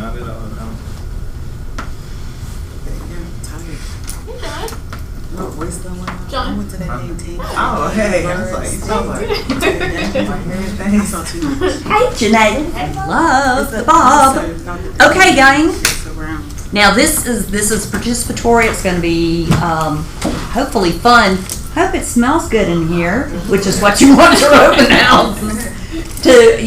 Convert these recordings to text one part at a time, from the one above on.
Not at all. No. What wisdom went on? John. I went to that 18. Oh, hey. I was like, I saw too much. Hey, Janae. Love the Bob. Okay, gang. Now this is participatory. It's going to be hopefully fun. Hope it smells good in here, which is what you want your open house to.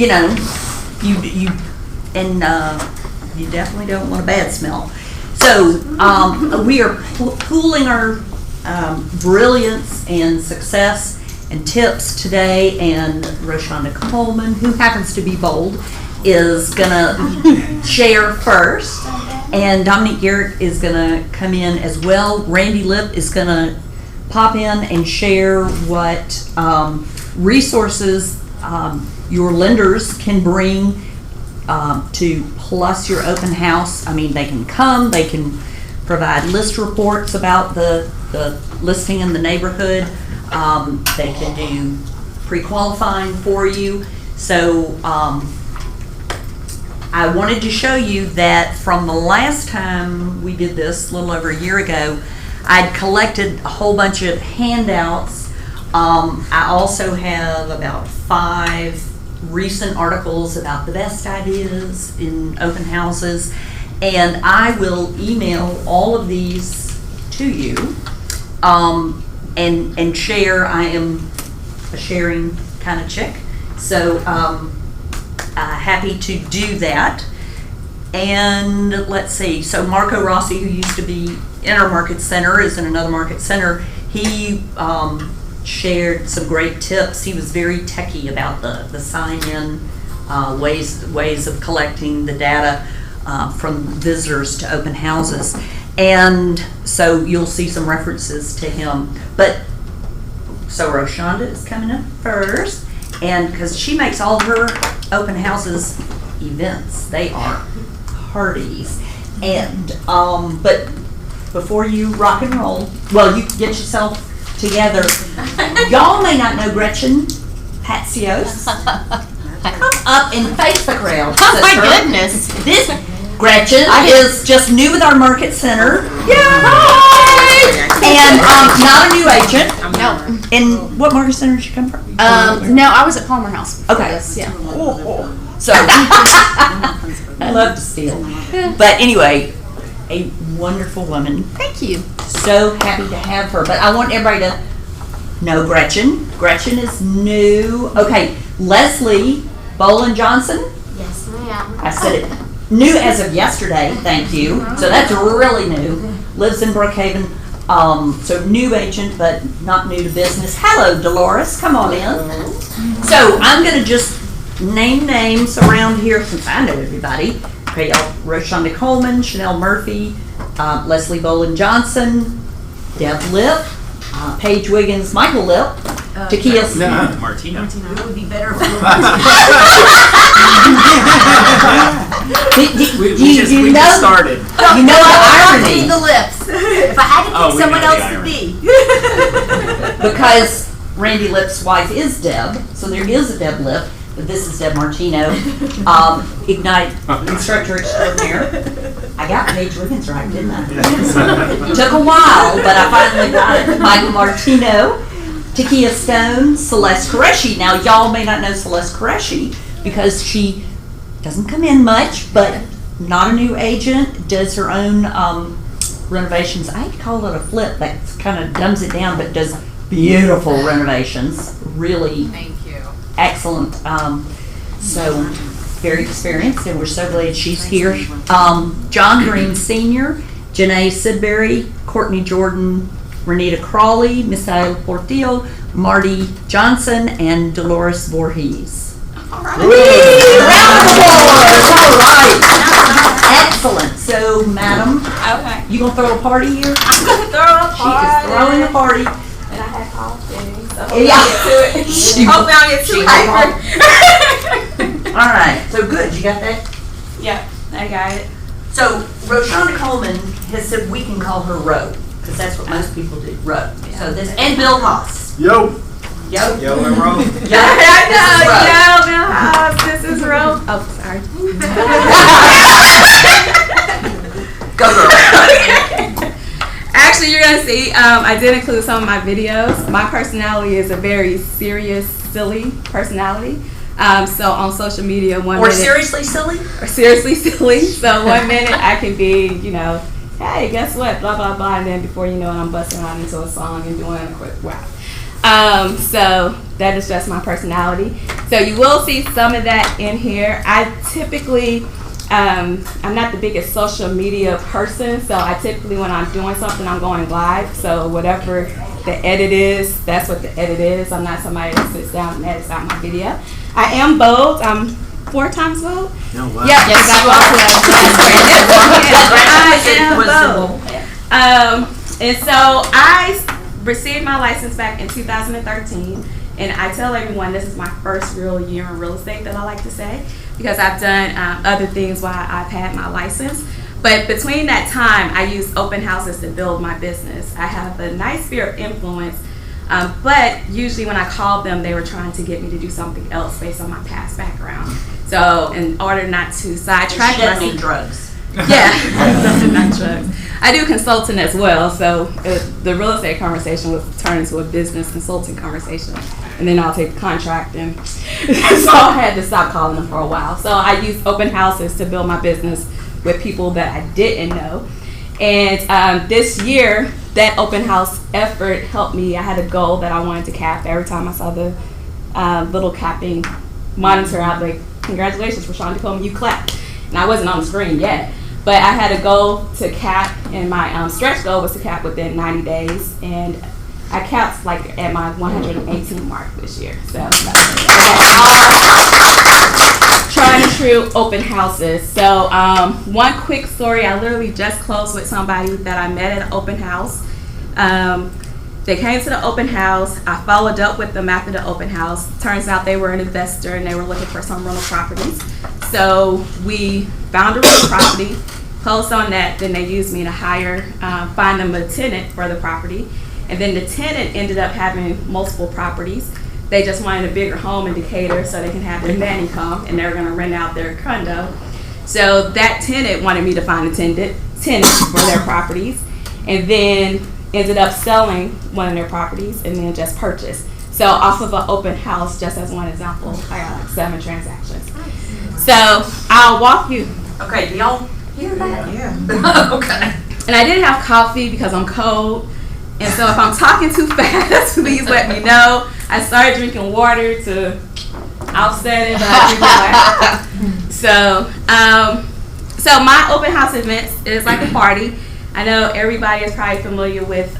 You definitely don't want a bad smell. So we are pooling our brilliance and success and tips today, and Roshonda Coleman, who happens to be bold, is gonna share first, and Dominique Garrett is gonna come in as well. Randy Lip is gonna pop in and share what resources your lenders can bring to plus your open house. I mean, they can come, they can provide list reports about the listing in the neighborhood. They can do pre-qualifying for you. So I wanted to show you that from the last time we did this, a little over a year ago, I'd collected a whole bunch of handouts. I also have about 5 recent articles about the best ideas in open houses, and I will email all of these to you and share. I am a sharing kind of chick, so happy to do that. And let's see, so Marco Rossi, who used to be in our market center, is in another market center. He shared some great tips. He was very techie about the sign-in ways of collecting the data from visitors to open houses. And so you'll see some references to him. But so Roshonda is coming up first, and because she makes all of her open houses events, they are parties. And but before you rock and roll, well, you get yourself together. Y'all may not know Gretchen Patsios. Come up and face the crowd. Oh my goodness. This Gretchen is just new with our market center. Yay! And not a new agent. No. And what market center did you come from? No, I was at Palmer House. Okay. This, yeah. So I love to steal. But anyway, a wonderful woman. Thank you. So happy to have her. But I want everybody to know Gretchen. Gretchen is new. Okay, Leslie Boland Johnson. Yes, ma'am. I said it. New as of yesterday, thank you. So that's really new. Lives in Brookhaven. So new agent, but not new to business. Hello, Dolores. Come on in. So I'm going to just name names around here since I know everybody. Okay, y'all. Roshonda Coleman, Chanel Murphy, Leslie Boland Johnson, Deb Lip, Paige Wiggins, Michael Lip, Takia. No, Martina. It would be better if We just started. You know the irony. the lips. If I had to pick someone else to be. Because Randy Lip's wife is Deb, so there is a Deb Lip, but this is Deb Martino, Ignite instructor extraordinaire. I got Paige Wiggins right, didn't I? Took a while, but I finally got it. Michael Martino, Takia Stone, Celeste Qureshi. Now, y'all may not know Celeste Qureshi because she doesn't come in much, but not a new agent, does her own renovations. I hate to call it a flip, that kind of dumbs it down, but does beautiful renovations. Really excellent. So very experienced, and we're so glad she's here. John Green Sr., Janae Sidbury, Courtney Jordan, Renita Crawley, Misael Portillo, Marty Johnson, and Dolores Voorhees. All right. Round of applause! All right. Excellent. So, madam, Okay. you gonna throw a party here? I'm gonna throw a She party. is throwing a party. And I had coffee. So Yeah. Hopefully I don't get too hyper. All right. So good. You got that? Yeah, I got it. So Roshonda Coleman has said we can call her Ro, because that's what most people do. Ro. So this and Bill Haas. Yo. Yo. Yo, and Ro. I know. Yo, Bill House. This is Rome. Oh, sorry. see, I did include some of my videos. My personality is a very serious, silly personality. So on social media, Or seriously silly? or seriously silly. So 1 minute I can be, hey, guess what, blah, blah, blah. And then before you know it, I'm busting out into a song and doing a quick rap. So that is just my personality. So you will see some of that in here. I typically, I'm not the biggest social media person. So I typically, when I'm doing something, I'm going live. So whatever the edit is, that's what the edit is. I'm not somebody that sits down and edits out my video. I am bold. I'm 4 times bold. No, wow. Yep, Yes, I Was am bold. And so I received my license back in 2013, and I tell everyone this is my first real year in real estate, that I like to say, because I've done other things while I've had my license. But between that time, I used open houses to build my business. I have a nice sphere of influence, but usually when I called them, they were trying to get me to do something else based on my past background. So in order not to sidetrack She doesn't myself, need drugs. yeah, not drugs. I do consulting as well, so the real estate conversation was turned into a business consulting conversation, and then I'll take the contract, and so I had to stop calling them for a while. So I used open houses to build my business with people that I didn't know, and this year that open house effort helped me. I had a goal that I wanted to cap. Every time I saw the little capping monitor, I'd be like, "Congratulations, Rashawn Coleman, you clapped," and I wasn't on the screen yet. But I had a goal to cap, and my stretch goal was to cap within 90 days, and I capped like at my 118 mark this year. So trying to true open houses. So one quick story, I literally just closed with somebody that I met at an open house. They came to the open house. I followed up with them after the open house. Turns out they were an investor and they were looking for some rental properties. So we found a rental property, closed on that. Then they used me to find them a tenant for the property. And then the tenant ended up having multiple properties. They just wanted a bigger home in Decatur so they can have their nanny come, and they were going to rent out their condo. So that tenant wanted me to find a tenant for their properties, and then ended up selling one of their properties and then just purchased. So off of an open house, just as one example, I got like 7 transactions. So I'll walk you. Okay, do y'all hear that? Yeah. Okay. And I didn't have coffee because I'm cold. And so if I'm talking too fast, please let me know. I started drinking water to offset it, but I drink water. So my open house events is like a party. I know everybody is probably familiar with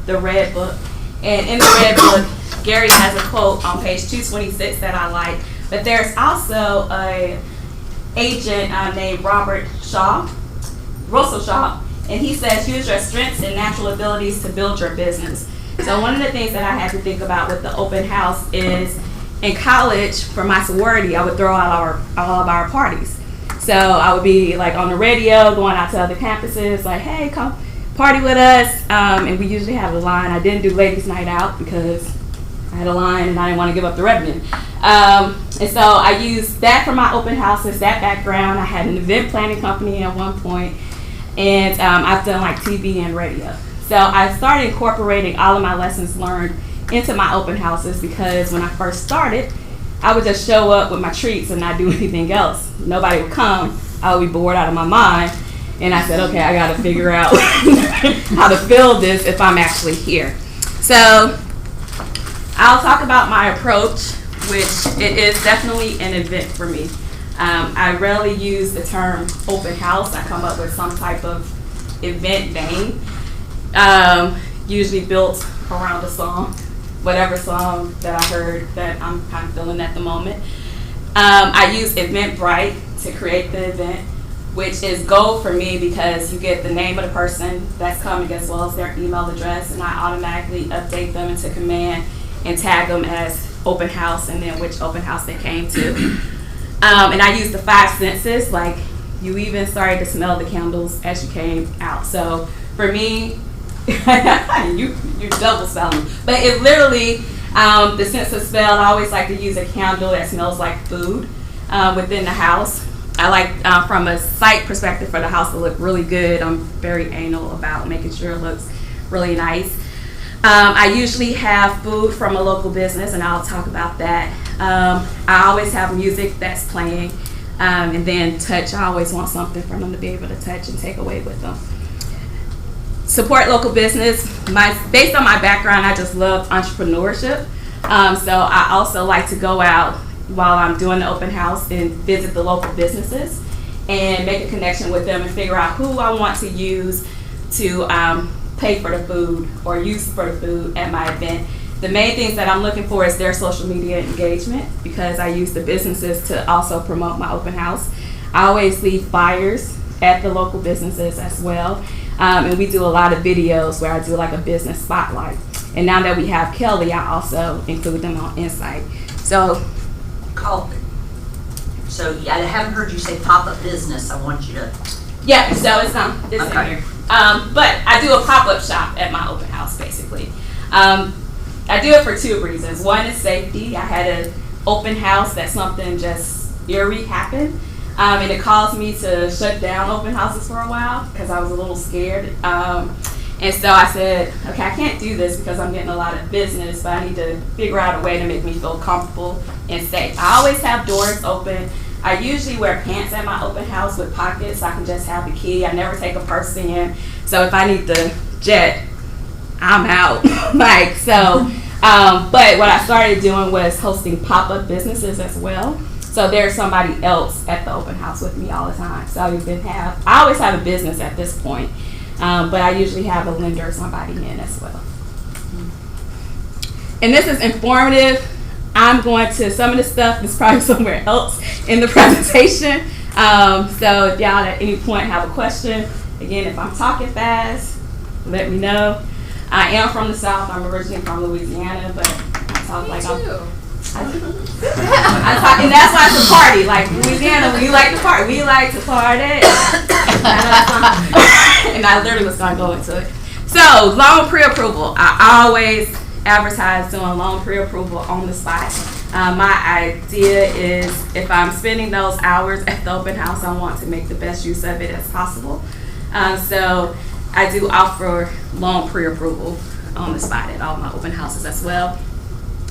the Red Book. And in the Red Book, Gary has a quote on page 226 that I like. But there's also a agent named Russell Shaw, and he says, use your strengths and natural abilities to build your business. So one of the things that I had to think about with the open house is, in college, for my sorority, I would throw out all of our parties. So I would be like on the radio, going out to other campuses, like, hey, come party with us. And we usually have a line. I didn't do ladies' night out because I had a line and I didn't want to give up the revenue. And so I used that for my open houses, that background. I had an event planning company at one point, and I've done like TV and radio. So I started incorporating all of my lessons learned into my open houses, because when I first started, I would just show up with my treats and not do anything else. Nobody would come. I would be bored out of my mind. And I said, okay, I got to figure out how to fill this if I'm actually here. So I'll talk about my approach, which it is definitely an event for me. I rarely use the term open house. I come up with some type of event name, usually built around a song, whatever song that I heard that I'm kind of feeling at the moment. I use Eventbrite to create the event, which is gold for me because you get the name of the person that's coming as well as their email address, and I automatically update them into Command and tag them as open house and then which open house they came to. And I use the 5 senses, like you even started to smell the candles as you came out. So for me, you double smelling, but it literally, the sense of smell, I always like to use a candle that smells like food within the house. I like, from a site perspective, for the house to look really good. I'm very anal about making sure it looks really nice. I usually have food from a local business, and I'll talk about that. I always have music that's playing, and then touch. I always want something for them to be able to touch and take away with them. Support local business. Based on my background, I just love entrepreneurship. So I also like to go out while I'm doing the open house and visit the local businesses and make a connection with them and figure out who I want to use to pay for the food or use for the food at my event. The main things that I'm looking for is their social media engagement, because I use the businesses to also promote my open house. I always leave flyers at the local businesses as well. And we do a lot of videos where I do like a business spotlight. And now that we have Kelly, I also include them on Insight. So I haven't heard you say pop-up business. I want you to. yeah, so it's Okay. in here. But I do a pop-up shop at my open house, basically. I do it for two reasons. One is safety. I had an open house that something just eerie happened. And it caused me to shut down open houses for a while because I was a little scared. And so I said, okay, I can't do this because I'm getting a lot of business, but I need to figure out a way to make me feel comfortable and safe. I always have doors open. I usually wear pants at my open house with pockets so I can just have the key. I never take a purse in. So if I need to jet, I'm out. But what I started doing was hosting pop-up businesses as well. So there's somebody else at the open house with me all the time. So I always have a business at this point. But I usually have a lender or somebody in as well. And this is informative. I'm going to, some of the stuff is probably somewhere else in the presentation. So if y'all at any point have a question, again, if I'm talking fast, let me know. I am from the South. I'm originally from Louisiana, but I talk like I'm talk, and that's why it's a party. Like Louisiana, we like to party. We like to party. And I literally was going to go into it. So, loan pre-approval. I always advertise doing loan pre-approval on the spot. My idea is if I'm spending those hours at the open house, I want to make the best use of it as possible. So, I do offer loan pre-approval on the spot at all my open houses as well.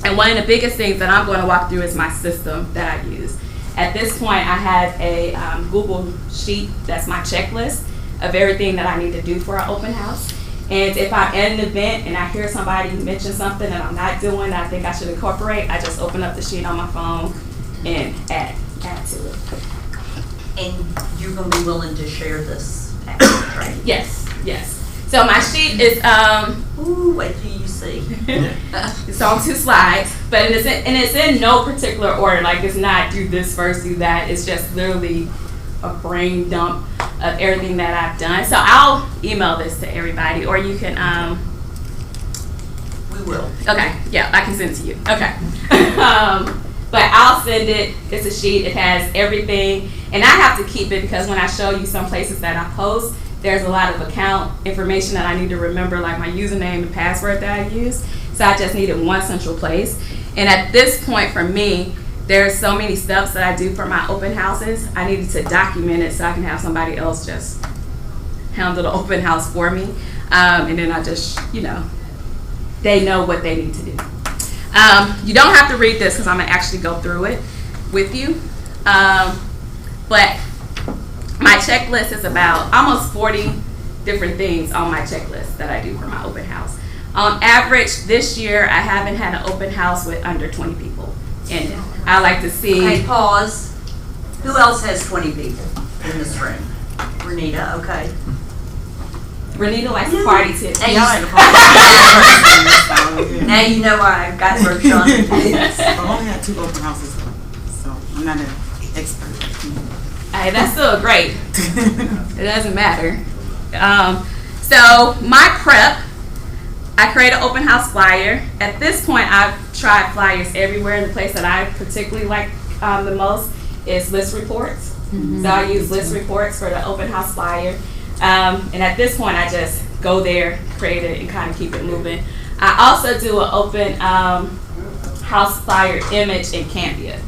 And one of the biggest things that I'm going to walk through is my system that I use. At this point, I have a Google sheet that's my checklist of everything that I need to do for an open house. And if I'm at an event and I hear somebody mention something that I'm not doing that I think I should incorporate, I just open up the sheet on my phone and add to it. And you're going to be willing to share this package, right? Yes. So my sheet is What do you see? it's on 2 slides, but it's in no particular order. Like it's not do this first, do that. It's just literally a brain dump of everything that I've done. So I'll email this to everybody, or you can. We will. Okay, yeah, I can send it to you. Okay, but I'll send it. It's a sheet. It has everything, and I have to keep it because when I show you some places that I post, there's a lot of account information that I need to remember, like my username and password that I use. So I just needed one central place. And at this point for me, there's so many steps that I do for my open houses. I needed to document it so I can have somebody else just handle the open house for me. And then I just, they know what they need to do. You don't have to read this because I'm going to actually go through it with you. But my checklist is about almost 40 different things on my checklist that I do for my open house. On average, this year, I haven't had an open house with under 20 people in it. I like to see. Okay, pause. Who else has 20 people in this room? Renita, okay. Renita likes to party too. Now you know why I got Brooke Sean to do this. I only had 2 open houses, so I'm not an expert. Hey, that's still great. It doesn't matter. So my prep, I create an open house flyer. At this point, I've tried flyers everywhere. The place that I particularly like the most is list reports. So I use list reports for the open house flyer. And at this point, I just go there, create it, and kind of keep it moving. I also do an open house flyer image in Canva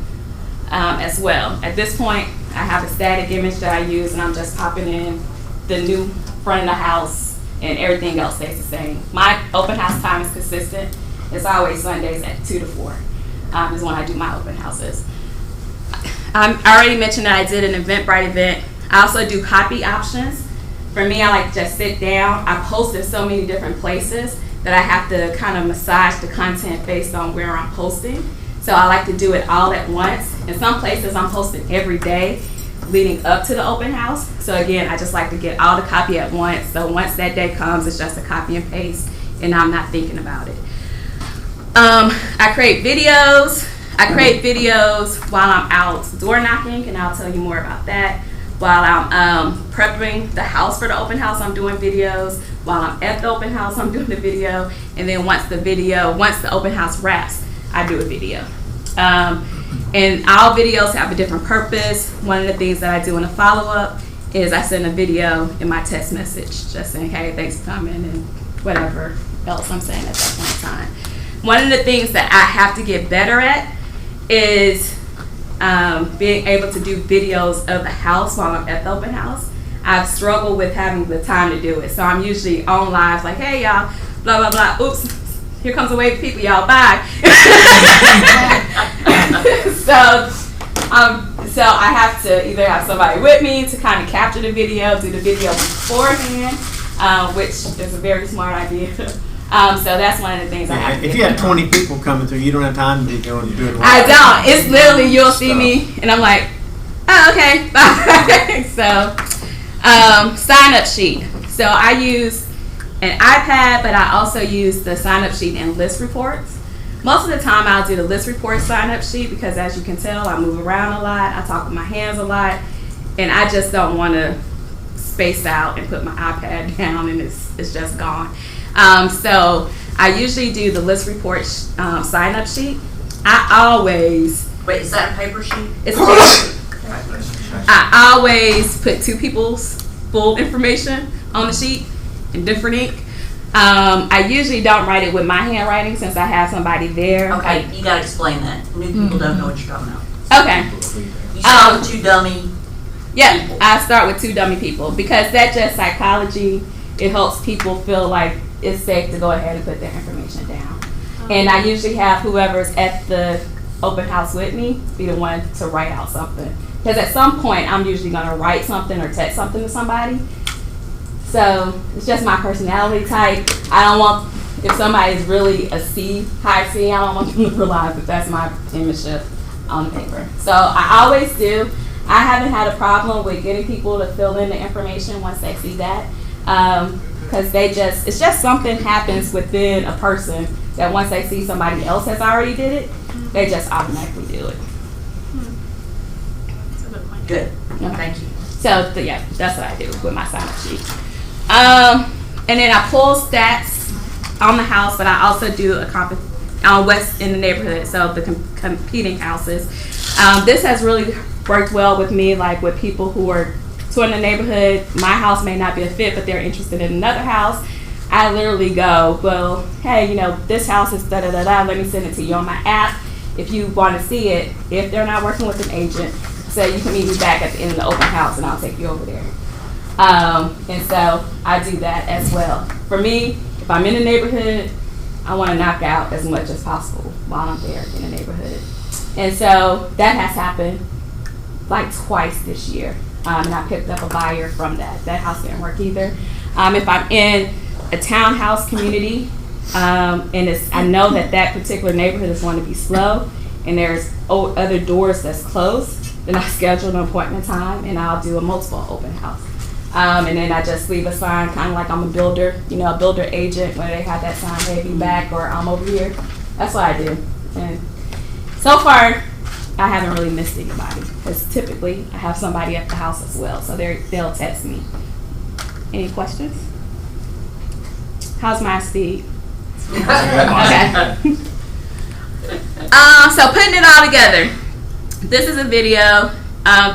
as well. At this point, I have a static image that I use, and I'm just popping in the new front of the house and everything else stays the same. My open house time is consistent. It's always Sundays at 2 to 4 is when I do my open houses. I already mentioned that I did an Eventbrite event. I also do copy options. For me, I like to just sit down. I post in so many different places that I have to kind of massage the content based on where I'm posting. So I like to do it all at once. In some places, I'm posting every day leading up to the open house. So again, I just like to get all the copy at once. So once that day comes, it's just a copy and paste, and I'm not thinking about it. I create videos. While I'm out door knocking, and I'll tell you more about that. While I'm prepping the house for the open house, I'm doing videos. While I'm at the open house, I'm doing the video. And then once the open house wraps, I do a video. And all videos have a different purpose. One of the things that I do in a follow-up is I send a video in my text message just saying, hey, thanks for coming, and whatever else I'm saying at that point in time. One of the things that I have to get better at is being able to do videos of the house while I'm at the open house. I've struggled with having the time to do it. So I'm usually on live like, hey y'all, blah, blah, blah. Oops, here comes a wave of people, y'all, bye. So I have to either have somebody with me to kind of capture the video, do the video beforehand, which is a very smart idea. So that's one of the things I have to If get you have better on. 20 people coming through, you don't have time to go and do it. I don't. It's literally you'll see me and I'm like, oh, okay, bye. So, sign up sheet. So I use an iPad, but I also use the sign up sheet and list reports. Most of the time I'll do the list report sign up sheet because, as you can tell, I move around a lot. I talk with my hands a lot, and I just don't want to space out and put my iPad down and it's just gone. So I usually do the list report sign up sheet. I always Wait, is that a paper sheet? it's I always put two people's full information on the sheet in different ink. I usually don't write it with my handwriting since I have somebody there. Okay, you gotta explain that. New people don't know what you're talking about. Okay. You start with two dummy. Yeah, I start with two dummy people because that's just psychology. It helps people feel like it's safe to go ahead and put their information down. And I usually have whoever's at the open house with me be the one to write out something. Because at some point, I'm usually going to write something or text something to somebody. So it's just my personality type. I don't want, if somebody is really a high C, I don't want them to realize that that's my penmanship on paper. So I always do. I haven't had a problem with getting people to fill in the information once they see that. Because it's just something happens within a person that once they see somebody else has already did it, they just automatically do it. Good. Okay. Thank you. So yeah, that's what I do with my sign-up sheet. And then I pull stats on the house, but I also do a on west in the neighborhood, so the competing houses. This has really worked well with me, like with people who are touring the neighborhood. My house may not be a fit, but they're interested in another house. I literally go, well, hey, this house is da-da-da-da, let me send it to you on my app. If you want to see it, if they're not working with an agent, say you can meet me back at the end of the open house and I'll take you over there. And so I do that as well. For me, if I'm in the neighborhood, I want to knock out as much as possible while I'm there in the neighborhood. And so that has happened like twice this year. And I picked up a buyer from that. That house didn't work either. If I'm in a townhouse community, and I know that particular neighborhood is going to be slow, and there's other doors that's closed, then I schedule an appointment time, and I'll do a multiple open house. And then I just leave a sign, kind of like I'm a builder, a builder agent, where they have that sign, hey, be back, or I'm over here. That's what I do. And so far, I haven't really missed anybody, because typically I have somebody at the house as well, so they'll text me. Any questions? How's my speed? Okay. So putting it all together. This is a video.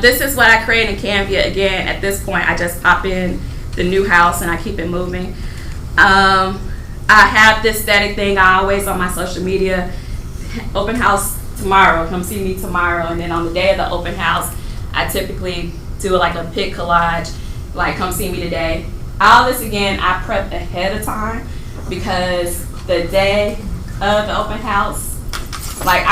This is what I create in Canva. Again, at this point, I just pop in the new house and I keep it moving. I have this static thing I always on my social media. Open house tomorrow. Come see me tomorrow. And then on the day of the open house, I typically do like a pic collage. Like, come see me today. all this again, I prep ahead of time because the day of the open house, like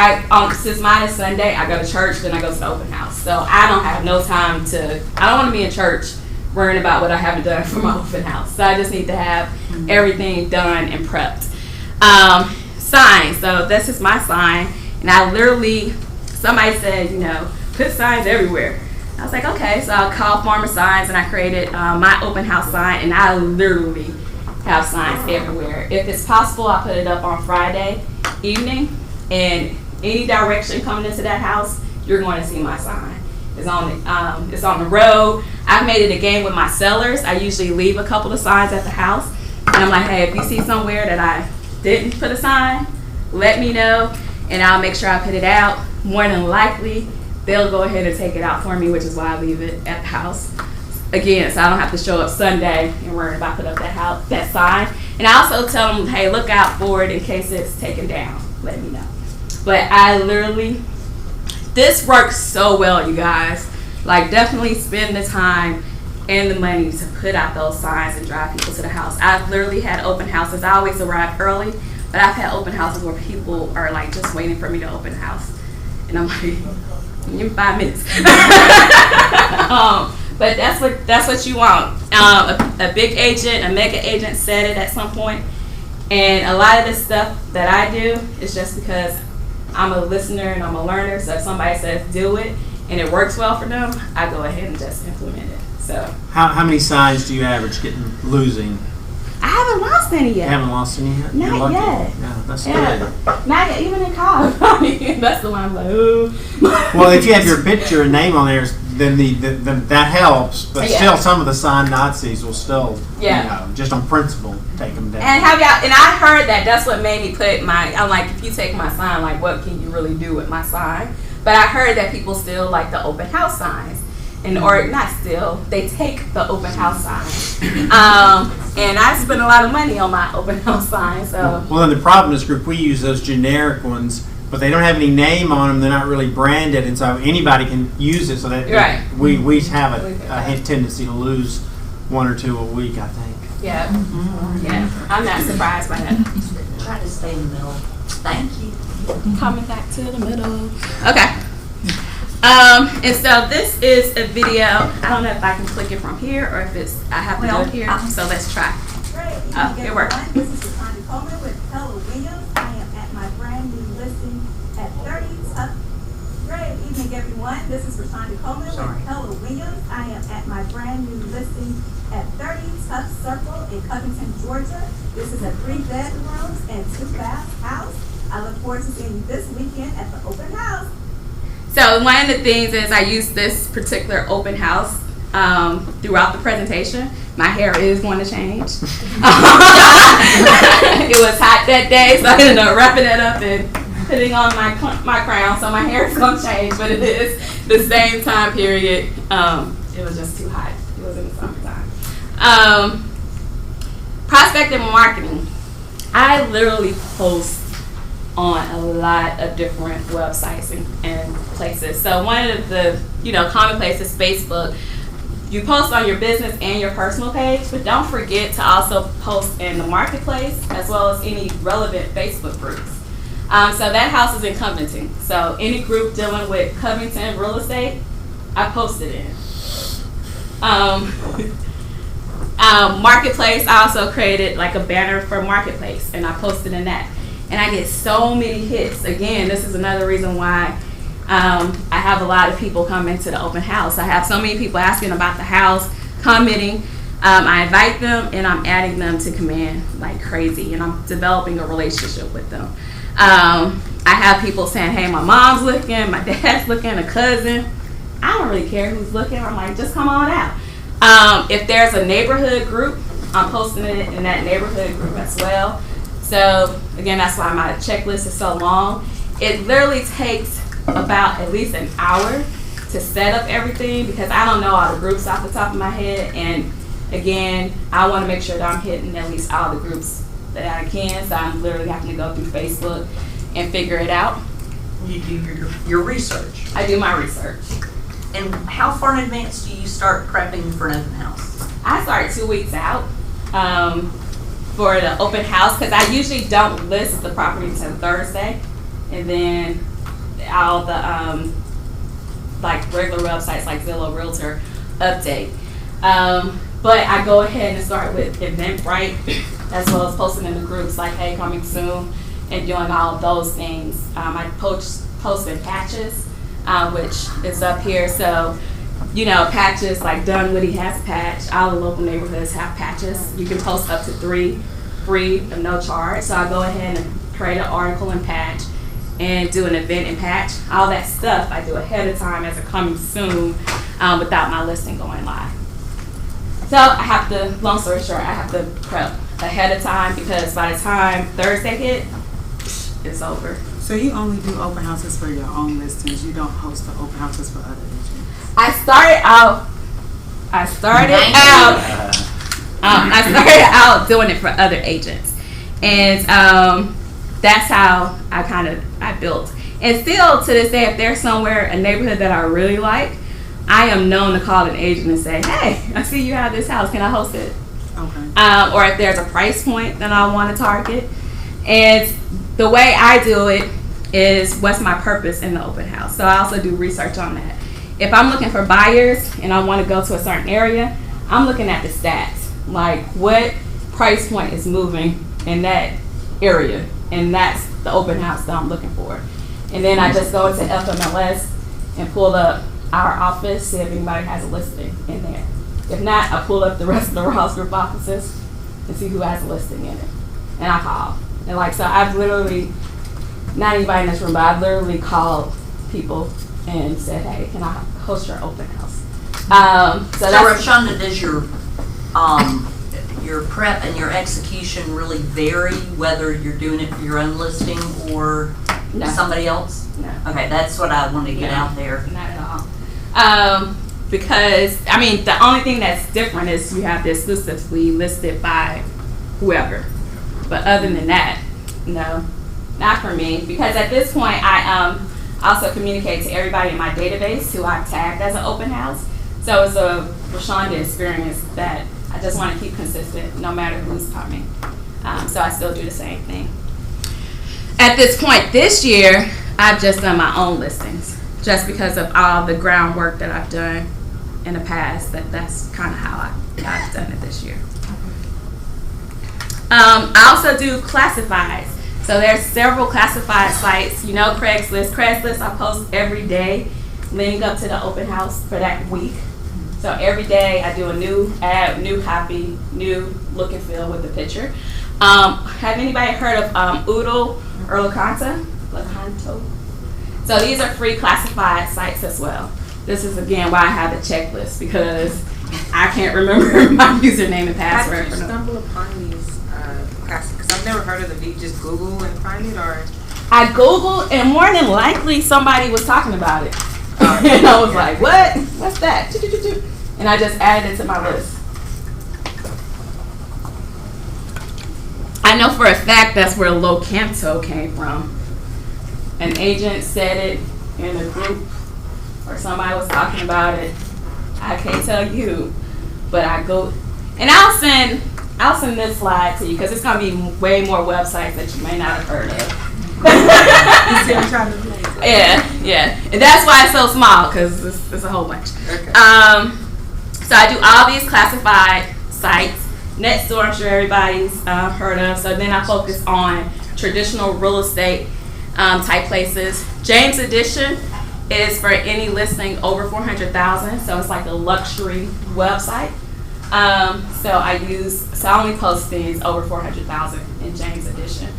since mine is Sunday, I go to church, then I go to the open house. So I don't have no time I don't want to be in church worrying about what I haven't done for my open house. So I just need to have everything done and prepped. Signs. So this is my sign. And I literally, somebody said, put signs everywhere. I was like, okay. So I called Farmer Signs and I created my open house sign. And I literally have signs everywhere. If it's possible, I put it up on Friday evening. And any direction coming into that house, you're going to see my sign. It's on the road. I've made it a game with my sellers. I usually leave a couple of signs at the house. And I'm like, hey, if you see somewhere that I didn't put a sign, let me know. And I'll make sure I put it out. More than likely, they'll go ahead and take it out for me, which is why I leave it at the house. Again, so I don't have to show up Sunday and worry about putting up that sign. And I also tell them, hey, look out for it in case it's taken down. Let me know. But I literally, this works so well, you guys. Like, definitely spend the time and the money to put out those signs and drive people to the house. I've literally had open houses. I always arrive early, but I've had open houses where people are like just waiting for me to open the house. And I'm like, give me 5 minutes. But that's what you want. A big agent, a mega agent said it at some point. And a lot of this stuff that I do is just because I'm a listener and I'm a learner. So if somebody says do it and it works well for them, I go ahead and just implement it. So How many signs do you average losing? I haven't lost any You yet. haven't lost any yet? You're Not lucky. yet. Yeah, that's Yeah. good. Not yet, even in college. That's the one I'm like, ooh. Well, if you have your picture and name on there, then that helps. But Yeah. still, some of the sign Nazis will still, Yeah. just on principle, take them down. And I heard that's what made me put I'm like, if you take my sign, like, what can you really do with my sign? But I heard that people still like the open house signs. Or not still, they take the open house sign. And I spend a lot of money on my open house sign, so. Well, in the Providence group, we use those generic ones, but they don't have any name on them. They're not really branded, and so anybody can use it. So that Right. we have a tendency to lose one or two a week, I think. Yeah. Yeah. I'm not surprised by that. Try to stay in the middle. Thank you. Coming back to the middle. Okay. And so this is a video. I don't know if I can click it from here or if I have to do it here. So let's try. Great. Oh, it worked. This is Rashonda Coleman with Keller Williams. I am at my brand new listing at 30 Tuck. Great evening, everyone. This is Rashonda Coleman with Keller Williams. I am at my brand new listing at 30 Tuck Circle in Covington, Georgia. This is a 3 bedrooms and 2 bath house. I look forward to seeing you this weekend at the open house. So one of the things is I use this particular open house throughout the presentation. My hair is going to change. It was hot that day, so I ended up wrapping it up and putting on my crown. So my hair is going to change, but it is the same time period. It was just too hot. It was in the summertime. Prospecting and marketing. I literally post on a lot of different websites and places. So one of the common places, Facebook. You post on your business and your personal page, but don't forget to also post in the marketplace as well as any relevant Facebook groups. So that house is in Covington. So any group dealing with Covington real estate, I posted in. Marketplace, I also created like a banner for Marketplace and I posted in that. And I get so many hits. Again, this is another reason why I have a lot of people come into the open house. I have so many people asking about the house, commenting. I invite them and I'm adding them to command like crazy. And I'm developing a relationship with them. I have people saying, hey, my mom's looking, my dad's looking, a cousin. I don't really care who's looking. I'm like, just come on out. If there's a neighborhood group, I'm posting it in that neighborhood group as well. So again, that's why my checklist is so long. It literally takes about at least an hour to set up everything because I don't know all the groups off the top of my head. And again, I want to make sure that I'm hitting at least all the groups that I can. So I'm literally having to go through Facebook and figure it out. You do your research. I do my research. And how far in advance do you start prepping for an open house? I start 2 weeks out for the open house because I usually don't list the property until Thursday, and then all the like regular websites like Zillow, Realtor update. But I go ahead and start with Eventbrite as well as posting in the groups like, hey, coming soon, and doing all of those things. I post in patches, which is up here. So, you know, patches like Dunwoody has a patch. All the local neighborhoods have patches. You can post up to 3 free and no charge. So I go ahead and create an article and patch and do an event and patch. All that stuff I do ahead of time as a coming soon without my listing going live. So I have to, long story short, I have to prep ahead of time because by the time Thursday hit, it's over. So you only do open houses for your own listings. You don't host the open houses for other agents. I started out doing it for other agents, and that's how I built. And still to this day, if there's somewhere, a neighborhood that I really like, I am known to call an agent and say, hey, I see you have this house, can I host it? Okay. Or if there's a price point that I want to target. And the way I do it is what's my purpose in the open house. So I also do research on that. If I'm looking for buyers and I want to go to a certain area, I'm looking at the stats, like what price point is moving in that area, and that's the open house that I'm looking for. And then I just go into FMLS and pull up our office, see if anybody has a listing in there. If not, I pull up the rest of the Ross Group offices and see who has a listing in it, and I call. And like, so I've literally, not anybody in this room, but I've literally called people and said, hey, can I host your open house? So Rashonda, does your prep and your execution really vary whether you're doing it for your own listing or somebody else? No. Okay, that's what I wanted to get out there. Not at all. Because, I mean, the only thing that's different is you have this exclusively listed by whoever. But other than that, no, not for me. Because at this point, I also communicate to everybody in my database who I've tagged as an open house. So it's a Rashonda experience that I just want to keep consistent no matter who's coming. So I still do the same thing. At this point this year, I've just done my own listings just because of all the groundwork that I've done in the past. That's kind of how I've done it this year. I also do classifieds. So there's several classified sites. You know, Craigslist. Craigslist I post every day leading up to the open house for that week. So every day I do a new ad, new copy, new look and feel with the picture. Have anybody heard of Oodle or Lakanto? So these are free classified sites as well. This is again why I have the checklist, because I can't remember my username and password. How did you stumble upon these classes? Because I've never heard of them. Did you just Google and find it, or? I Googled, and more than likely somebody was talking about it. And I was like, what? What's that? And I just added it to my list. I know for a fact that's where Locanto came from. An agent said it in a group, or somebody was talking about it. I can't tell you, but I go, and I'll send this slide to you because it's gonna be way more websites that you may not have heard of. Yeah, and that's why it's so small, because it's a whole bunch. Okay. So I do all these classified sites. Nextdoor, I'm sure everybody's heard of. So then I focus on traditional real estate type places. James Edition is for any listing over 400,000. So it's like a luxury website. So I only post things over 400,000 in James Edition.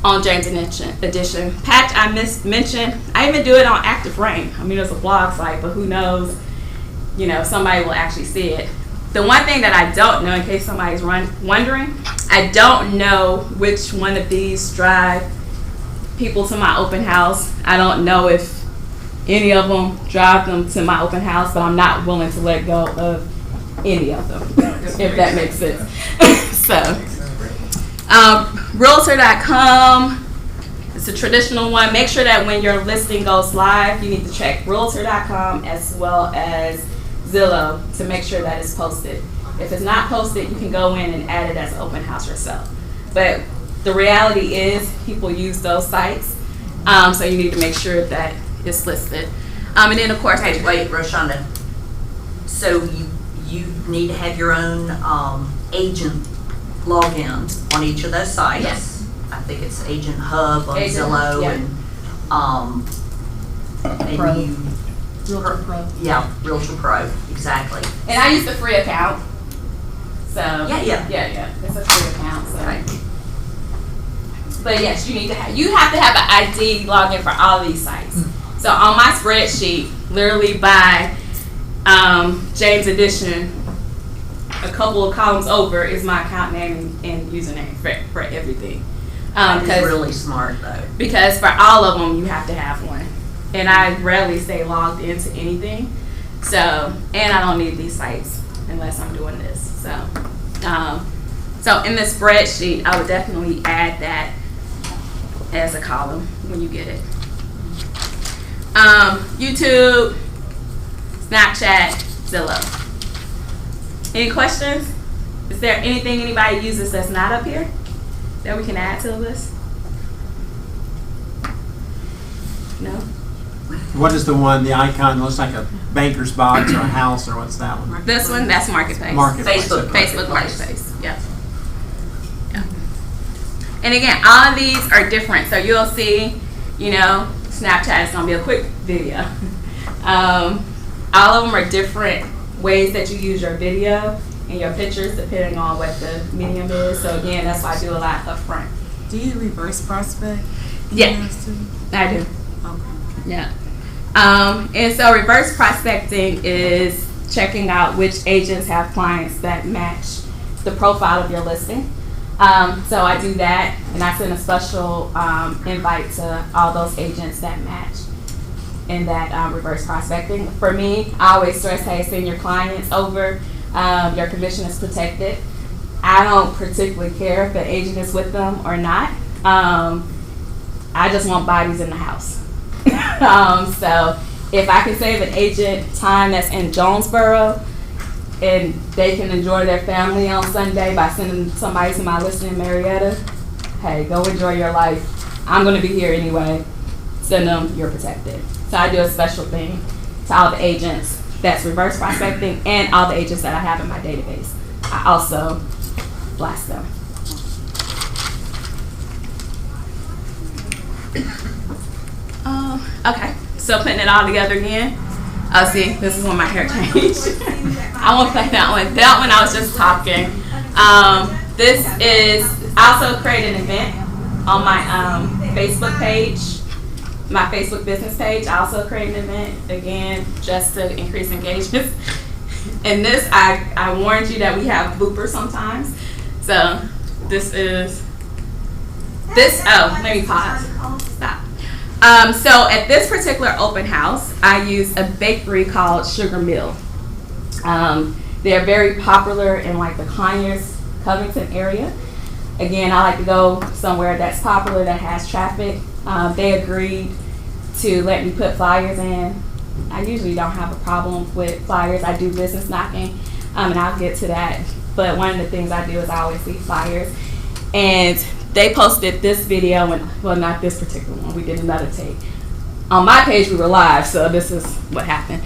On James Edition. Patch, I mentioned, I even do it on Active Rain. I mean, it's a blog site, but who knows, somebody will actually see it. The one thing that I don't know, in case somebody's wondering, I don't know which one of these drive people to my open house. I don't know if any of them drive them to my open house, but I'm not willing to let go of any of them, if that makes sense. So, Realtor.com is a traditional one. Make sure that when your listing goes live, you need to check Realtor.com as well as Zillow to make sure that it's posted. If it's not posted, you can go in and add it as an open house yourself. But the reality is people use those sites, so you need to make sure that it's listed. And then of course, Okay, wait, Roshonda. So you need to have your own agent login on each of those sites. Yes. I think it's Agent Hub on Agent, Zillow yeah. and Pro. you. Realtor Pro. Yeah, Realtor Pro, exactly. And I use the free account. So Yeah. It's a free account. So. Okay. But yes, you have to have an ID login for all these sites. So on my spreadsheet, literally by James Edition, a couple of columns over is my account name and username for everything. It's really smart though. Because for all of them, you have to have one. And I rarely stay logged into anything. So, and I don't need these sites unless I'm doing this. So in the spreadsheet, I would definitely add that as a column when you get it. YouTube, Snapchat, Zillow. Any questions? Is there anything anybody uses that's not up here that we can add to the list? No? What is the one, the icon looks like a banker's box or a house, or what's that one? This one, that's Marketplace. Marketplace. Facebook. okay. Facebook Marketplace. Yep. Yeah. And again, all of these are different. So you'll see, Snapchat is going to be a quick video. All of them are different ways that you use your video and your pictures depending on what the medium is. So again, that's why I do a lot up front. Do you reverse prospect? Yeah. emails too? I do. Okay. Yeah. And so reverse prospecting is checking out which agents have clients that match the profile of your listing. So I do that, and I send a special invite to all those agents that match in that reverse prospecting. For me, I always stress, hey, send your clients over. Your commission is protected. I don't particularly care if the agent is with them or not. I just want bodies in the house. So if I can save an agent time that's in Jonesboro and they can enjoy their family on Sunday by sending somebody to my listing in Marietta, hey, go enjoy your life. I'm going to be here anyway. Send them, you're protected. So I do a special thing to all the agents that's reverse prospecting and all the agents that I have in my database. I also blast them. Okay, so putting it all together again. Oh, see, this is when my hair changed. I won't play that one. That one I was just talking. This is, I also create an event on my Facebook page, my Facebook business page. I also create an event, again, just to increase engagement. And this, I warned you that we have bloopers sometimes. So this is, let me pause. Stop. So at this particular open house, I use a bakery called Sugar Mill. They're very popular in like the Conyers, Covington area. Again, I like to go somewhere that's popular, that has traffic. They agreed to let me put flyers in. I usually don't have a problem with flyers. I do business knocking, and I'll get to that. But one of the things I do is I always see flyers. And they posted this video, and well, not this particular one. We did another take. On my page, we were live, so this is what happened.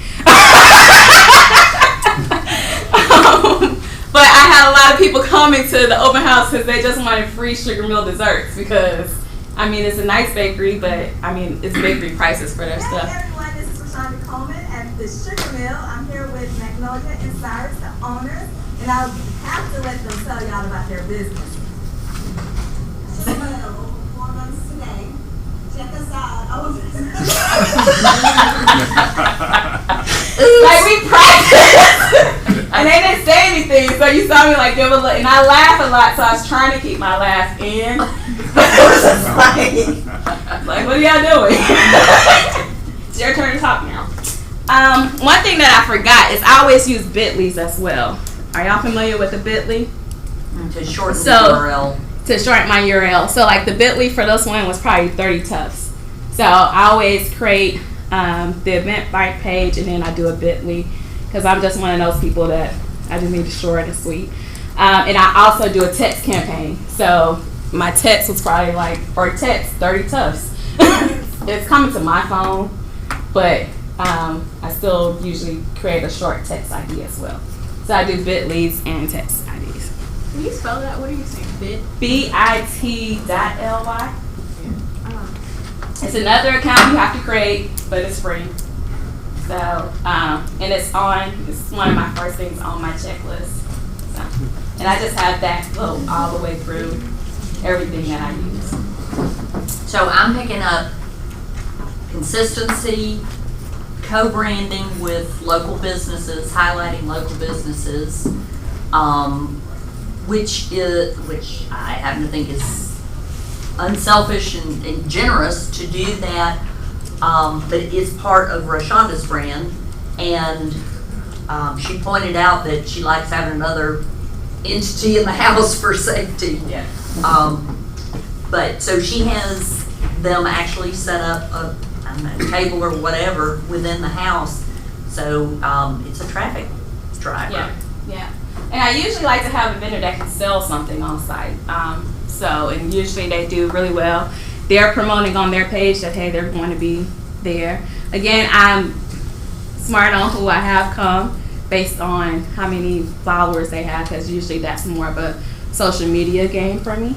But I had a lot of people coming to the open house because they just wanted free Sugar Mill desserts because, I mean, it's a nice bakery, but, I mean, it's bakery prices for their Hey stuff. everyone, this is Rashonda Coleman at the Sugar Mill. I'm here with Magnolia and Cyrus, the owners, and I'll have to let them tell y'all about their business. Sugar Mill, 4 months today. Check us out. Like, we practiced. And they didn't say anything, so you saw me like give a look, and I laugh a lot, so I was trying to keep my laugh in. But it was just like, what are y'all doing? It's your turn to talk now. One thing that I forgot is I always use Bitly's as well. Are y'all familiar with the Bitly? To shorten the URL. To shorten my URL. So like the Bitly for this one was probably 30 tufts. So I always create the Eventbrite page and then I do a Bitly because I'm just one of those people that I just need it short and sweet. And I also do a text campaign. So my text was probably like, or text 30 Tufts. It's coming to my phone, but I still usually create a short text ID as well. So I do bit leads and text IDs. Can you spell that? What are you saying? Bit? bit.ly. It's another account you have to create, but it's free. So, and it's one of my first things on my checklist. So, and I just have that flow all the way through everything that I use. So I'm picking up consistency, co-branding with local businesses, highlighting local businesses, which I happen to think is unselfish and generous to do that, but it is part of Rashonda's brand, and she pointed out that she likes having another entity in the house for safety. Yeah. But so she has them actually set up a table or whatever within the house, so it's a traffic driver. Yeah. And I usually like to have a vendor that can sell something on site. And usually they do really well. They're promoting on their page that, hey, they're going to be there. Again, I'm smart on who I have come based on how many followers they have, because usually that's more of a social media game for me.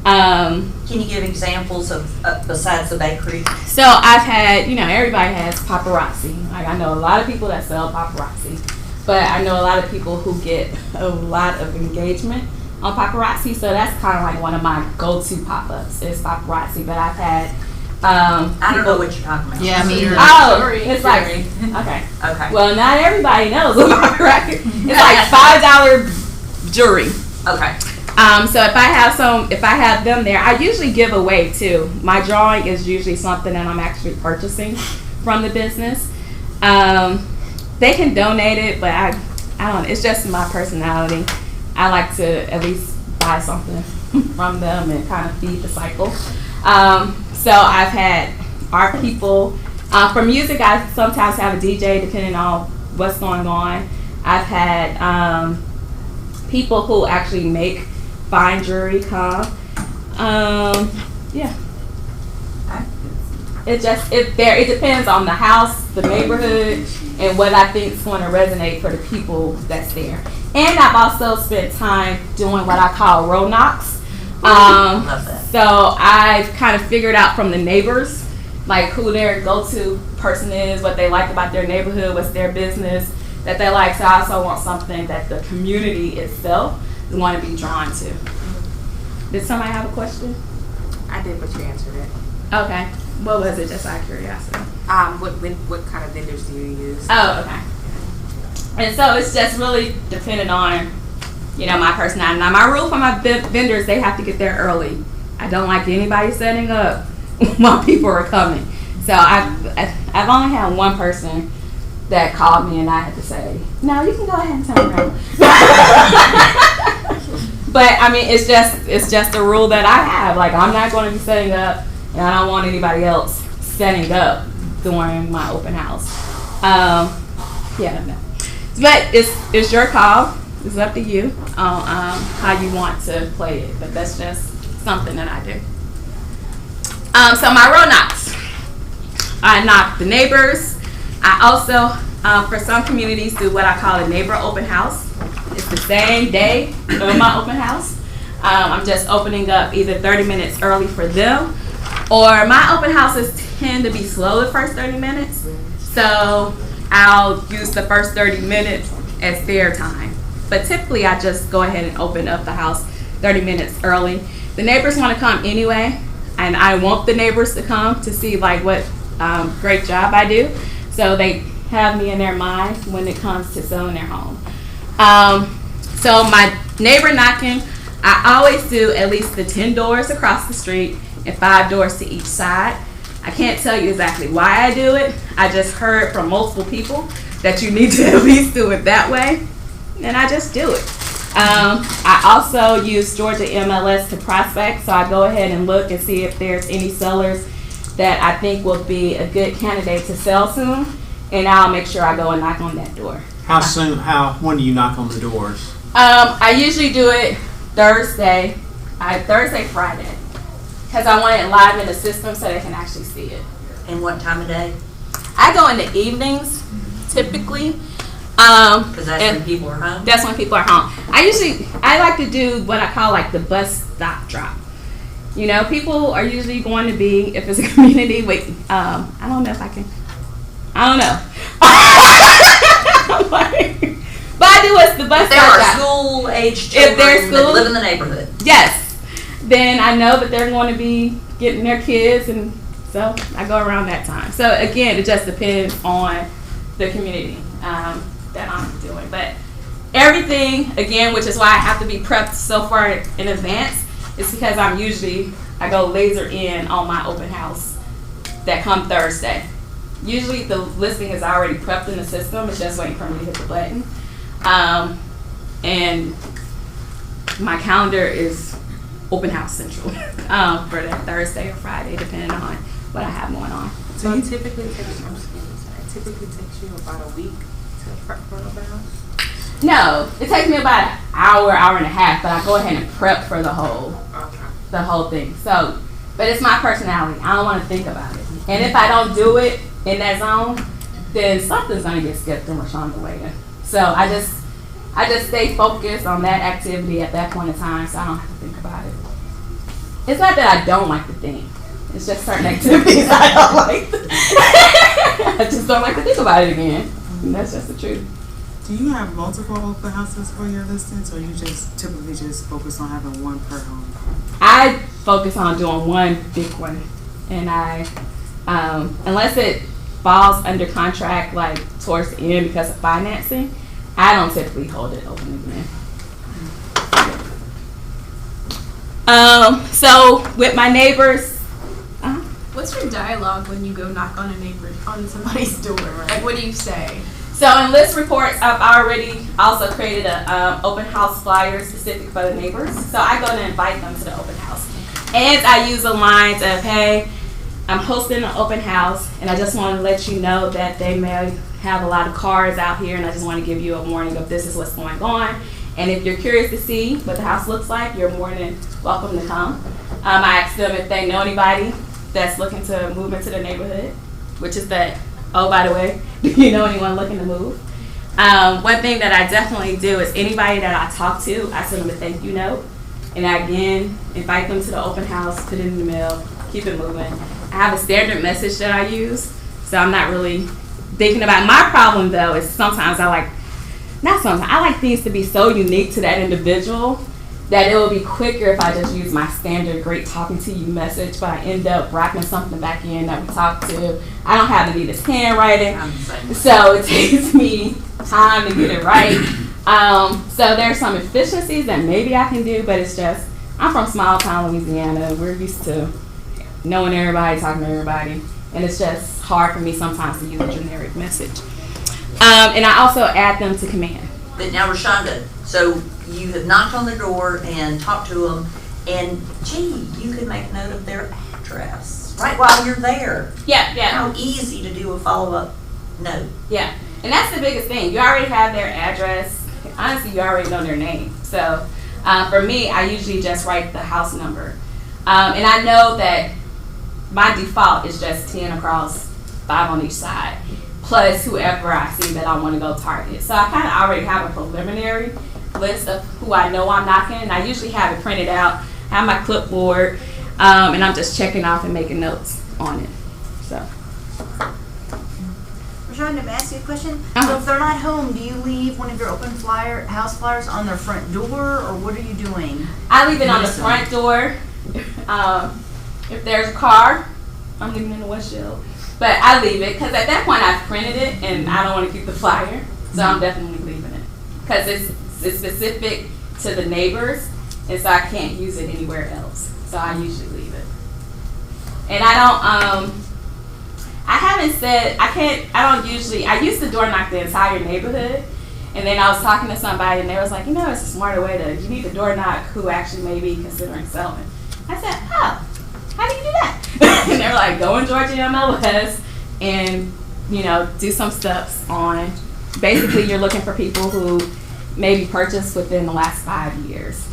Can you give examples of besides the bakery? So I've had, everybody has paparazzi. Like, I know a lot of people that sell paparazzi, but I know a lot of people who get a lot of engagement on paparazzi. So that's kind of like one of my go-to pop-ups is paparazzi. But I've had I don't know what you're talking about. Yeah, me either. Oh, it's like okay. Okay. Well, not everybody knows about paparazzi. It's like $5 jewelry. Okay. So if I have them there, I usually give away too. My drawing is usually something that I'm actually purchasing from the business. They can donate it, but I don't know. It's just my personality. I like to at least buy something from them and kind of feed the cycle. So I've had art people. For music, I sometimes have a DJ depending on what's going on. I've had people who actually make fine jewelry come. Yeah. It depends on the house, the neighborhood, and what I think is going to resonate for the people that's there. And I've also spent time doing what I call road knocks. Love that. So I've kind of figured out from the neighbors, like who their go-to person is, what they like about their neighborhood, what's their business that they like. So I also want something that the community itself is going to be drawn to. Did somebody have a question? I did, but you answered it. Okay. What was it, just out of curiosity? What kind of vendors do you use? Oh, okay. And so it's just really dependent on, my personality. Now, my rule for my vendors, they have to get there early. I don't like anybody setting up while people are coming. So I've only had one person that called me and I had to say, no, you can go ahead and turn around. But I mean, it's just a rule that I have. Like, I'm not going to be setting up, and I don't want anybody else setting up during my open house. No. But it's your call. It's up to you on how you want to play it. But that's just something that I do. So my road knocks. I knock the neighbors. I also, for some communities, do what I call a neighbor open house. It's the same day of my open house. I'm just opening up either 30 minutes early for them, or my open houses tend to be slow the first 30 minutes. So I'll use the first 30 minutes as their time. But typically I just go ahead and open up the house 30 minutes early. The neighbors want to come anyway, and I want the neighbors to come to see like what great job I do. So they have me in their mind when it comes to selling their home. So my neighbor knocking, I always do at least the 10 doors across the street and 5 doors to each side. I can't tell you exactly why I do it. I just heard from multiple people that you need to at least do it that way, and I just do it. I also use Georgia MLS to prospect, so I go ahead and look and see if there's any sellers that I think will be a good candidate to sell soon, and I'll make sure I go and knock on that door. When do you knock on the doors? I usually do it Thursday, Friday, because I want it live in the system so they can actually see it. And what time of day? I go in the evenings, typically. Because that's when people are home. That's when people are home. I like to do what I call like the bus stop drop. You know, people are usually going to be, if it's a community with, I don't know if I can, I don't know. But I do what's the bus If there stop are drop. school-age If they're children that live in the neighborhood. Yes. Then I know that they're going to be getting their kids, and so I go around that time. So again, it just depends on the community that I'm doing. But everything, again, which is why I have to be prepped so far in advance, is because I go laser in on my open house that come Thursday. Usually the listing is already prepped in the system. It's just waiting for me to hit the button. And my calendar is open house central for that Thursday or Friday, depending on what I have going on. So it typically takes you about a week to prep for an open house? No, it takes me about an hour and a half, but I go ahead and prep for the whole thing. So, but it's my personality. I don't want to think about it. And if I don't do it in that zone, then something's gonna get skipped and Rashonda waiting. So I just stay focused on that activity at that point in time, so I don't have to think about it. It's not that I don't like to think. It's just certain activities I don't like. I just don't like to think about it again. And that's just the truth. Do you have multiple open houses for your listings, or you just typically just focus on having one per home? I focus on doing one big one, and I, unless it falls under contract like towards the end because of financing, I don't typically hold it open again. So with my neighbors, What's your dialogue when you go knock on somebody's door? Like, what do you say? so in list reports, I've already also created a open house flyer specific for the neighbors. So I go and invite them to the open house, and I use a line of, "Hey, I'm hosting an open house, and I just want to let you know that they may have a lot of cars out here, and I just want to give you a warning of this is what's going on. And if you're curious to see what the house looks like, you're more than welcome to come." I ask them if they know anybody that's looking to move into the neighborhood, which is that, oh, by the way, do you know anyone looking to move? One thing that I definitely do is anybody that I talk to, I send them a thank you note. And I, again, invite them to the open house, put it in the mail, keep it moving. I have a standard message that I use, so I'm not really thinking about it. My problem, though, is sometimes I like things to be so unique to that individual that it will be quicker if I just use my standard great talking to you message, but I end up wrapping something back in that we talked to. I don't have the neatest handwriting, so it takes me time to get it right. So there's some efficiencies that maybe I can do, but it's just, I'm from small town Louisiana. We're used to knowing everybody, talking to everybody, and it's just hard for me sometimes to use a generic message. And I also add them to command. But now, Rashonda, so you have knocked on the door and talked to them, and gee, you could make a note of their address right while you're there. Yeah. How easy to do a follow-up note. Yeah, and that's the biggest thing. You already have their address. Honestly, you already know their name. So for me, I usually just write the house number. And I know that my default is just 10 across, 5 on each side, plus whoever I see that I want to go target. So I kind of already have a preliminary list of who I know I'm knocking, and I usually have it printed out, have my clipboard, and I'm just checking off and making notes on it. So. Rashonda, may I ask you a question? Uh-huh. So if they're not home, do you leave one of your open house flyers on their front door, or what are you doing? I leave it on the front door. If there's a car, I'm leaving it in the windshield. But I leave it because at that point I've printed it and I don't want to keep the flyer, so I'm definitely leaving it because it's specific to the neighbors, and so I can't use it anywhere else. So I usually leave it. And I used to door knock the entire neighborhood, and then I was talking to somebody and they was like, it's a smarter way you need to door knock who actually may be considering selling. I said, oh, how do you do that? And they were like, go in Georgia MLS and, do some steps on basically you're looking for people who maybe purchased within the last 5 years.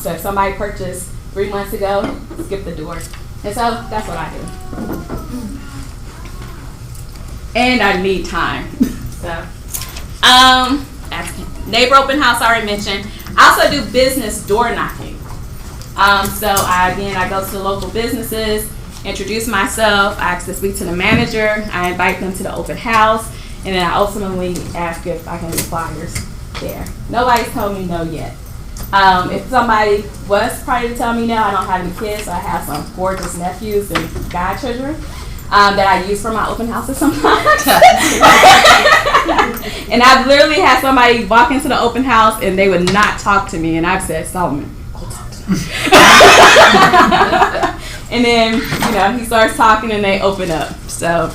So if somebody purchased 3 months ago, skip the door. And so that's what I do. And I need time. So, neighbor open house I already mentioned. I also do business door knocking. So I go to the local businesses, introduce myself, I ask to speak to the manager, I invite them to the open house, and then I ultimately ask if I can do flyers there. Nobody's told me no yet. If somebody was probably to tell me no, I don't have any kids, so I have some gorgeous nephews and godchildren that I use for my open houses sometimes. And I've literally had somebody walk into the open house and they would not talk to me, and I've said, Solomon, go talk to me. And then, he starts talking and they open up. So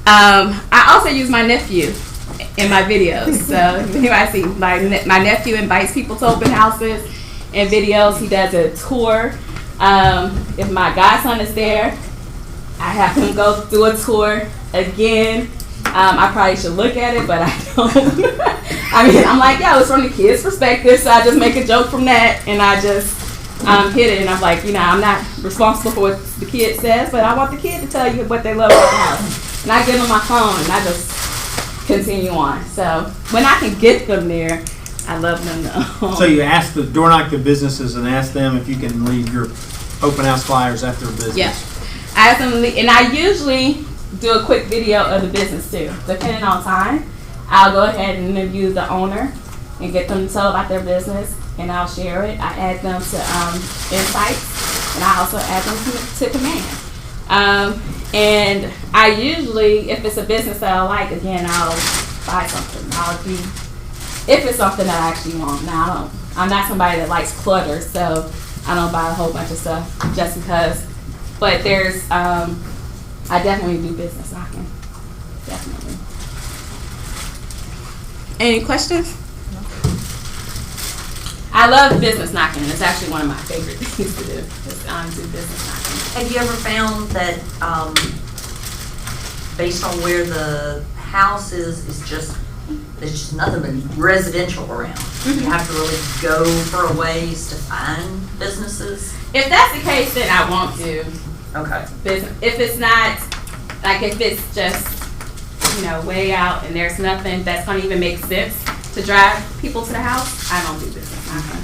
I also use my nephew in my videos. So anybody see, my nephew invites people to open houses and videos. He does a tour. If my godson is there, I have him go through a tour again. I probably should look at it, but I don't. I'm like, it's from the kid's perspective, so I just make a joke from that, and I just hit it, and I'm like, I'm not responsible for what the kid says, but I want the kid to tell you what they love about the house. And I give them my phone, and I just continue on. So when I can get them there, I love them though. So you ask the door knock the businesses and ask them if you can leave your open house flyers at their business. Yeah. I ask them to leave, and I usually do a quick video of the business too. Depending on time, I'll go ahead and interview the owner and get them to tell about their business, and I'll share it. I add them to insights, and I also add them to command. And I usually, if it's a business that I like, again, I'll buy something. If it's something that I actually want. Now, I'm not somebody that likes clutter, so I don't buy a whole bunch of stuff just because. But there's, I definitely do business knocking. Definitely. Any questions? I love business knocking. It's actually one of my favorite things to do. Is do business knocking. Have you ever found that based on where the house is there's just nothing but residential around? Mm-hmm. You have to really go for a ways to find businesses? If that's the case, then I won't do Okay. business. If it's not, like if it's just, way out and there's nothing that's going to even make sense to drive people to the house, I don't do business knocking.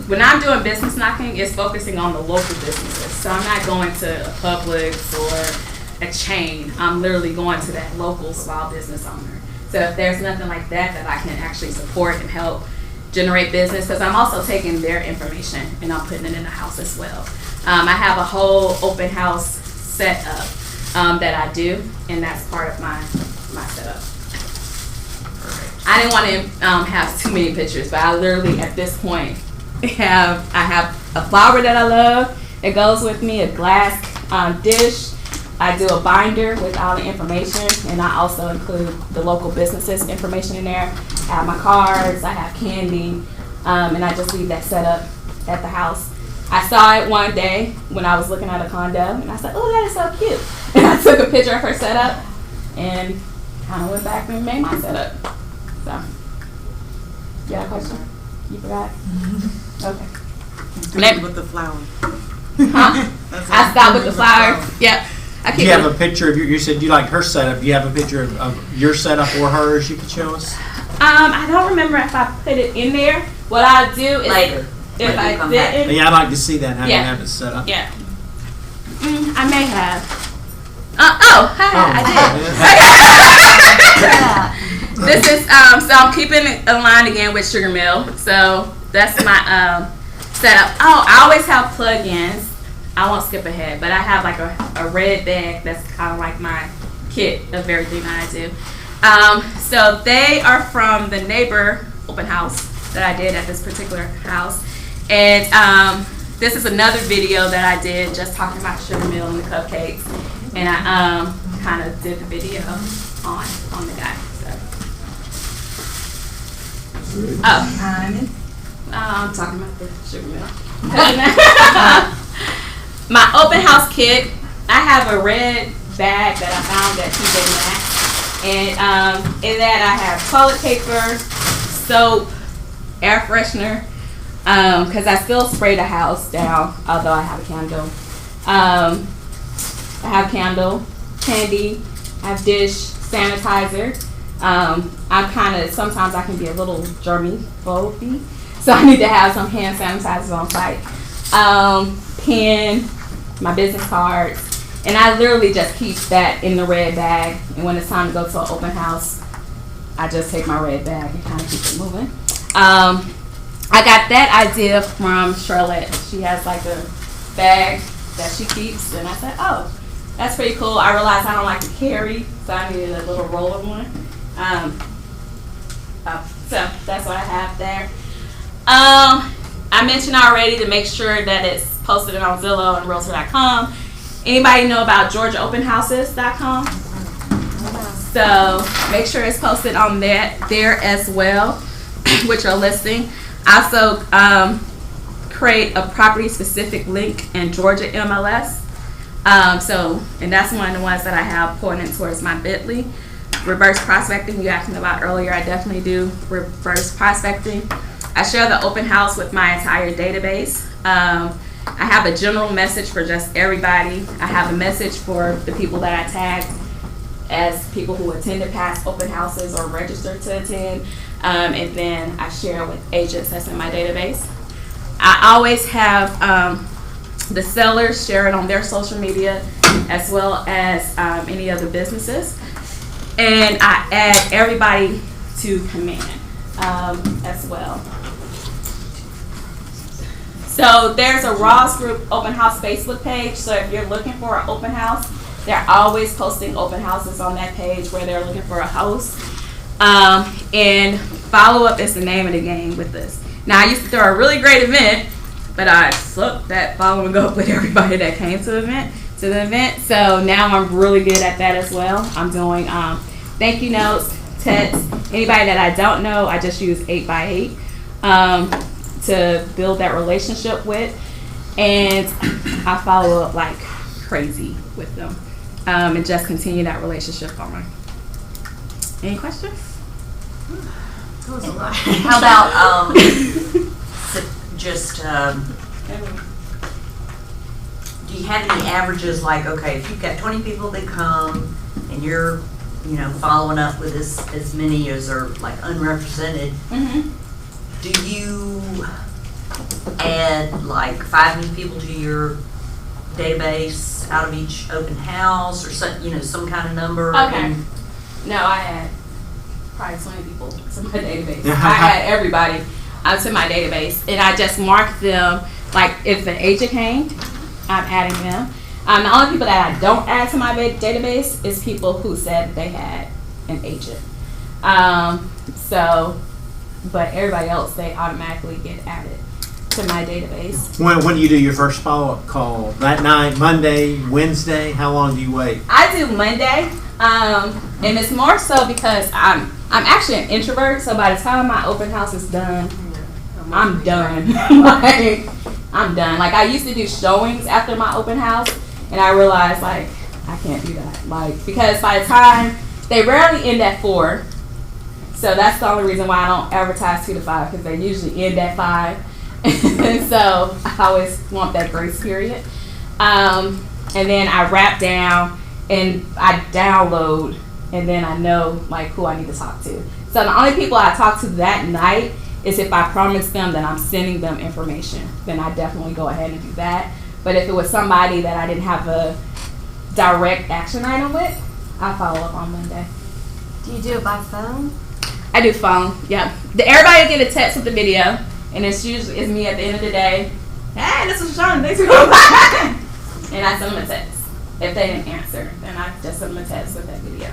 When I'm doing business knocking, it's focusing on the local businesses. So I'm not going to a Publix or a chain. I'm literally going to that local small business owner. So if there's nothing like that I can actually support and help generate business, because I'm also taking their information and I'm putting it in the house as well. I have a whole open house setup that I do, and that's part of my setup. I didn't want to have too many pictures, but I literally at this point I have a flower that I love. It goes with me, a glass dish. I do a binder with all the information, and I also include the local businesses information in there. I have my cards, I have candy, and I just leave that set up at the house. I saw it one day when I was looking at a condo, and I said, "Oh, that is so cute." And I took a picture of her setup, and kind of went back and made my setup. So, you got a question? You forgot? Okay. With the flower. Huh? I stopped with the flower. Yep. Do you have a picture of you said you like her setup. Do you have a picture of your setup or hers you could show us? I don't remember if I put it in there. What I'll do is Later. if When you I come back. didn't. Yeah, I'd like to see that, how you Yeah. have it set up. Yeah. I may have. I did. This is so I'm keeping it aligned again with Sugar Mill. So that's my setup. Oh, I always have plug-ins. I won't skip ahead, but I have like a red bag that's kind of like my kit of everything that I do. So they are from the neighbor open house that I did at this particular house, and this is another video that I did just talking about Sugar Mill and the cupcakes, and I kind of did the video on the guy. So. I'm talking about the Sugar Mill. My open house kit, I have a red bag that I found at TJ Maxx, And in that I have toilet paper, soap, air freshener, because I still spray the house down, although I have a candle. I have candle, candy, I have dish, sanitizer. I'm kind of, sometimes I can be a little germy-phobic, so I need to have some hand sanitizers on site. Pen, my business cards, and I literally just keep that in the red bag, and when it's time to go to an open house, I just take my red bag and kind of keep it moving. I got that idea from Charlotte. She has like a bag that she keeps, and I said, oh, that's pretty cool. I realized I don't like to carry, so I needed a little roller one. So that's what I have there. I mentioned already to make sure that it's posted on Zillow and Realtor.com. Anybody know about GeorgiaOpenHouses.com? So make sure it's posted on there as well, with your listing. Also, create a property-specific link in Georgia MLS. And that's one of the ones that I have pointing towards my Bitly. Reverse prospecting, you asked me about earlier, I definitely do reverse prospecting. I share the open house with my entire database. I have a general message for just everybody. I have a message for the people that I tagged as people who attended past open houses or registered to attend. And then I share with agents that's in my database. I always have the sellers share it on their social media as well as any other businesses. And I add everybody to command as well. So there's a Ross Group Open House Facebook page. So if you're looking for an open house, they're always posting open houses on that page where they're looking for a host. And follow up is the name of the game with this. Now, I used to throw a really great event, but I sucked at following up with everybody that came to the event. So now I'm really good at that as well. I'm doing thank you notes, texts. Anybody that I don't know, I just use 8x8 to build that relationship with. And I follow up like crazy with them and just continue that relationship on. Any questions? How about just do you have any averages, like, okay, if you've got 20 people that come and you're following up with as many as are like unrepresented, do you add like 5 new people to your database out of each open house or some kind of number? Okay. No, I had probably 20 people to my database. I had everybody to my database, and I just marked them. Like if an agent came, I'm adding them. The only people that I don't add to my database is people who said they had an agent. But everybody else, they automatically get added to my database. When do you do your first follow-up call? That night, Monday, Wednesday? How long do you wait? I do Monday, and it's more so because I'm actually an introvert. So by the time my open house is done, I'm done. I'm done. Like I used to do showings after my open house, and I realized like I can't do that. Because by the time they rarely end at 4, so that's the only reason why I don't advertise 2 to 5, because they usually end at 5. And so I always want that grace period. And then I wrap down and I download, and then I know like who I need to talk to. So the only people I talk to that night is if I promise them that I'm sending them information. Then I definitely go ahead and do that. But if it was somebody that I didn't have a direct action item with, I'll follow up on Monday. Do you do it by phone? I do phone, yeah. Everybody get a text with the video, and it's usually me at the end of the day. Hey, this is Sean. Thanks for coming by. And I send them a text. If they didn't answer, then I just send them a text with that video.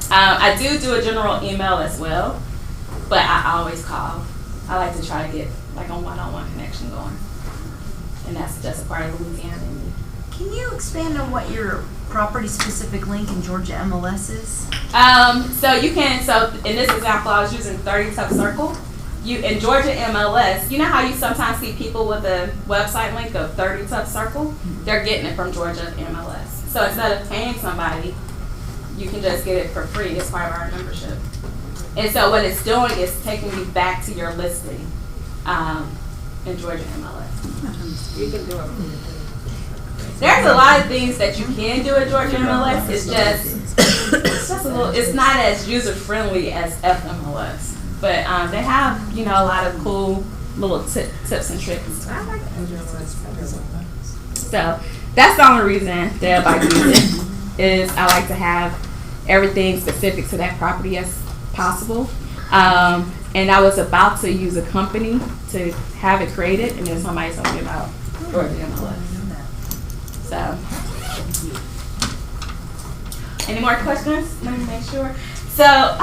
I do a general email as well, but I always call. I like to try to get like a one-on-one connection going, and that's just a part of Louisiana in me. Can you expand on what your property-specific link in Georgia MLS is? So you can. So in this example, I was using 30 Tuck Circle. In Georgia MLS, you know how you sometimes see people with a website link of 30 Tuck Circle? They're getting it from Georgia MLS. So instead of paying somebody, you can just get it for free as part of our membership. And so what it's doing is taking you back to your listing in Georgia MLS. You can do it. There's a lot of things that you can do at Georgia MLS. It's just a little. It's not as user friendly as FMLS, but they have a lot of cool little tips and tricks. I like So that's the only reason that I use it. Is I like to have everything specific to that property as possible. And I was about to use a company to have it created, and then somebody told me about Georgia MLS. So, any more questions? Let me make sure. So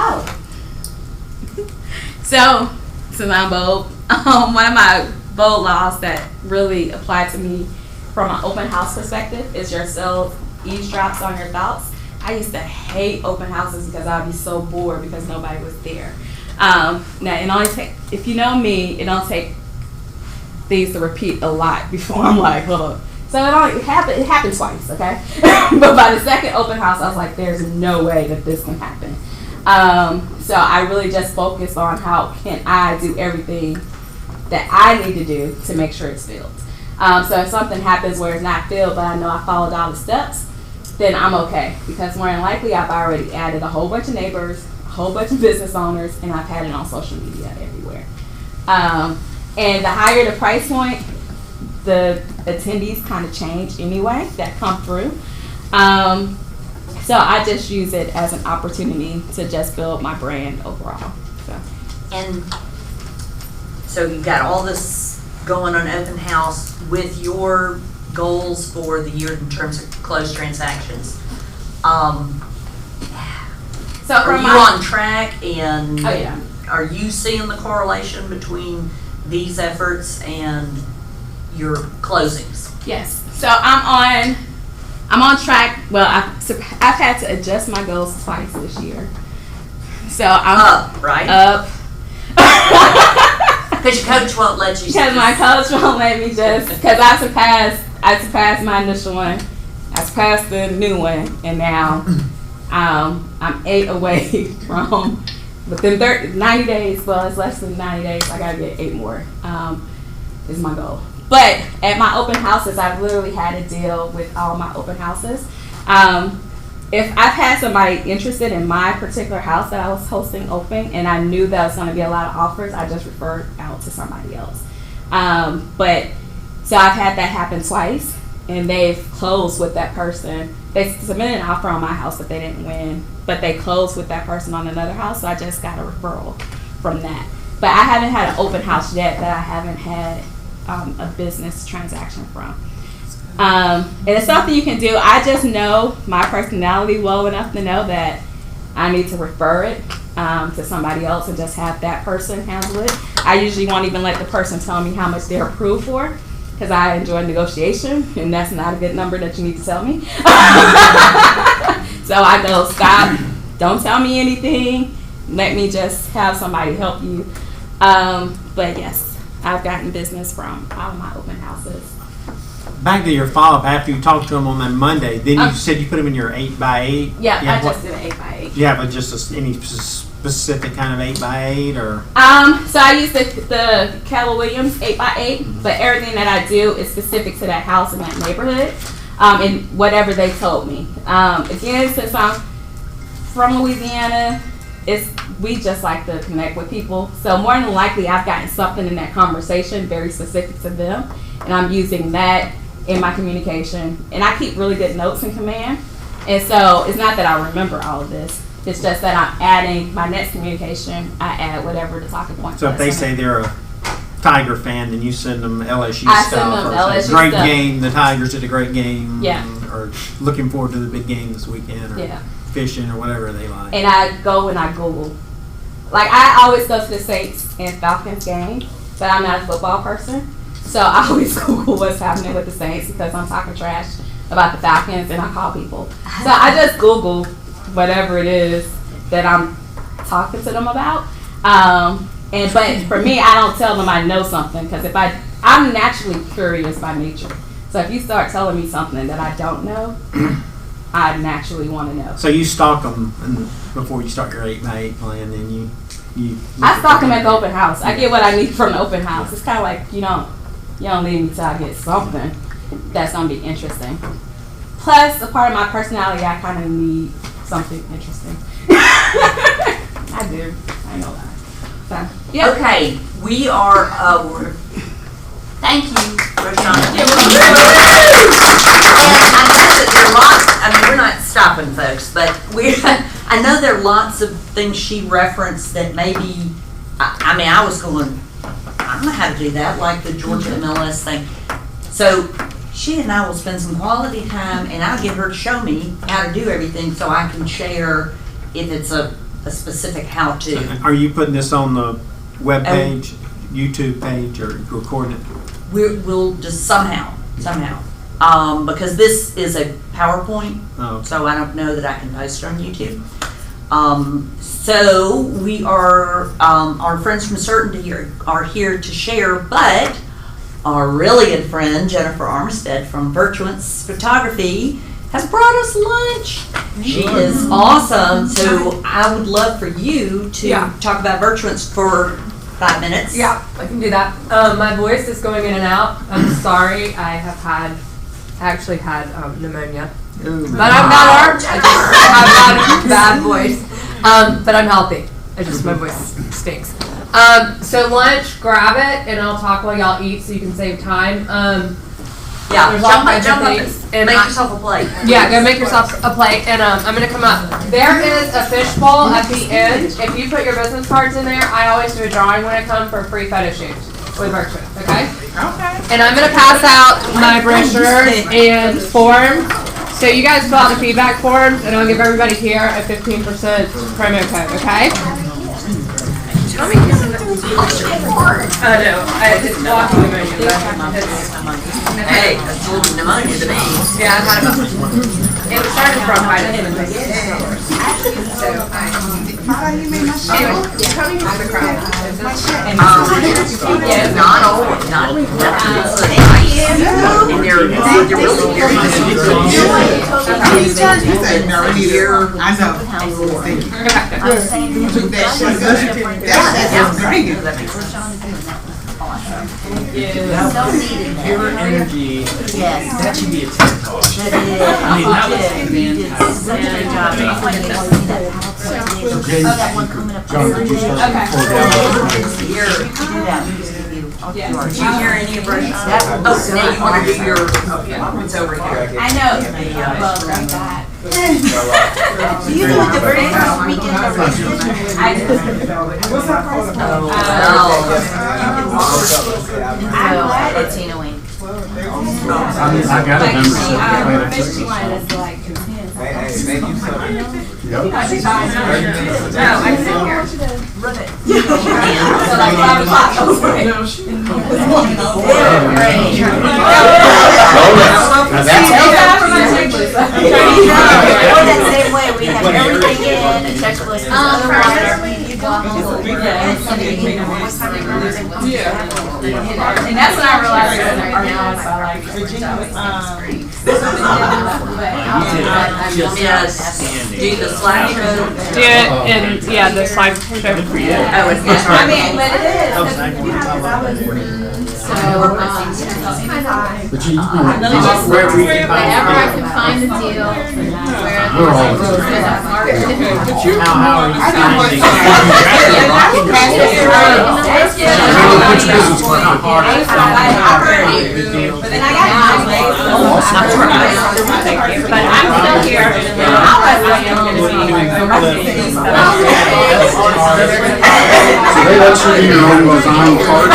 since I'm bold, one of my bold laws that really apply to me from an open house perspective is your sales eavesdrops on your thoughts. I used to hate open houses because I'd be so bored because nobody was there. Now, it only take, if you know me, it don't take things to repeat a lot before I'm like, hold up. So it happened twice, okay? But by the second open house, I was like, there's no way that this can happen. So I really just focused on how can I do everything that I need to do to make sure it's filled. So if something happens where it's not filled, but I know I followed all the steps, then I'm okay. Because more than likely, I've already added a whole bunch of neighbors, a whole bunch of business owners, and I've had it on social media everywhere. And the higher the price point, the attendees kind of change anyway that come through. So I just use it as an opportunity to just build my brand overall. And so you've got all this going on open house with your goals for the year in terms of closed transactions. So are you on track, and oh, yeah. Are you seeing the correlation between these efforts and your closings? Yes. So I'm on track. Well, I've had to adjust my goals twice this year. So I'm up, right? Up. Because your coach won't let you. Because my coach won't let me because I surpassed my initial one. I surpassed the new one, and now I'm 8 away from within 90 days. Well, it's less than 90 days. I gotta get 8 more. Is my goal. But at my open houses, I've literally had a deal with all my open houses. If I've had somebody interested in my particular house that I was hosting open, and I knew that was going to be a lot of offers, I just referred out to somebody else. So I've had that happen twice, and they've closed with that person. They submitted an offer on my house, but they didn't win. But they closed with that person on another house, so I just got a referral from that. But I haven't had an open house yet that I haven't had a business transaction from. And it's something you can do. I just know my personality well enough to know that I need to refer it to somebody else and just have that person handle it. I usually won't even let the person tell me how much they're approved for, because I enjoy negotiation, and that's not a good number that you need to tell me. So I go, stop, don't tell me anything, let me just have somebody help you. But yes, I've gotten business from all of my open houses. Back to your follow-up after you talked to them on that Monday, then you said you put them in your 8x8? Yeah, I just did an 8x8. Yeah, but just any specific kind of 8x8 or? So I use the Keller Williams 8x8, but everything that I do is specific to that house in that neighborhood, and whatever they told me. Again, since I'm from Louisiana, we just like to connect with people. So more than likely, I've gotten something in that conversation very specific to them, and I'm using that in my communication. And I keep really good notes in command. And so it's not that I remember all of this. It's just that I'm adding my next communication. I add whatever the talking points. So if they say they're a Tiger fan, then you send them LSU I stuff. send them or LSU great stuff. game. The Tigers did a great game. Yeah. Or looking forward to the big game this weekend. Or Yeah. fishing or whatever they like. And I go and I Google. Like, I always go to the Saints and Falcons game, but I'm not a football person. So I always Google what's happening with the Saints because I'm talking trash about the Falcons, and I call people. So I just Google whatever it is that I'm talking to them about. But for me, I don't tell them I know something, because I'm naturally curious by nature. So if you start telling me something that I don't know, I naturally want to know. So you stock them before you start your 8x8 plan, then you. I stock them at the open house. I get what I need from the open house. It's kind of like you don't leave me till I get something that's gonna be interesting. Plus, a part of my personality, I kind of need something interesting. I do. I know that. So, yeah. Okay, we are, thank you, Roshana. And I know that there are lots, I mean, we're not stopping folks, but I know there are lots of things she referenced that maybe, I mean, I was going, I don't know how to do that, like the Georgia MLS thing. So she and I will spend some quality time and I'll get her to show me how to do everything so I can share if it's a specific how-to. Are you putting this on the web page, YouTube page, or recording it? We'll just somehow, because this is a PowerPoint, so I don't know that I can post it on YouTube. So we are, our friends from Certainty are here to share, but our really good friend, Jennifer Armstead from Virtuance Photography, has brought us lunch. She is awesome, so I would love for you to talk about Virtuance for 5 minutes. Yeah, I can do that. My voice is going in and out. I'm sorry. I have actually had pneumonia. But I'm not I've got a bad voice. But I'm healthy. My voice stinks. So lunch, grab it, and I'll talk while y'all eat so you can save time. There's all kinds of things. And make yourself a plate. Yeah, go make yourself a plate, and I'm gonna come up. There is a fishbowl at the end. If you put your business cards in there, I always do a drawing when I come for a free photo shoot with Virtuous, okay? Okay. And I'm gonna pass out my brochures and forms. So you guys fill out the feedback forms, and I'll give everybody here a 15% promo code, okay? I know. It's walking pneumonia. Hey, that's a little pneumonia to me. Yeah, I had about. It was starting from bronchitis. Anyway, coming from the crowd. Not all, not. And they're really I know. Pure energy. Yes. That should be a TED Talk. I mean, that was Did you hear any of Roshana? Oh, now you want to do your, it's over here. I know. Well, grab that. Do you do the birthday weekend? I do. I'm glad it's Tina Wing. I got a membership. She wanted us to like Hey, thank you so much. No, I sit here. Run it. So like 5 o'clock. That same way, we have everything in, a checklist. And that's when I realized that our house, I like Yes, do the slideshow. Do it in, the slide show. Oh, it's I mean, but it is. But you know, Wherever I can find the deal. we're all. How are you finding? But then I got my legs. But I'm still here. So they let you do your own design card?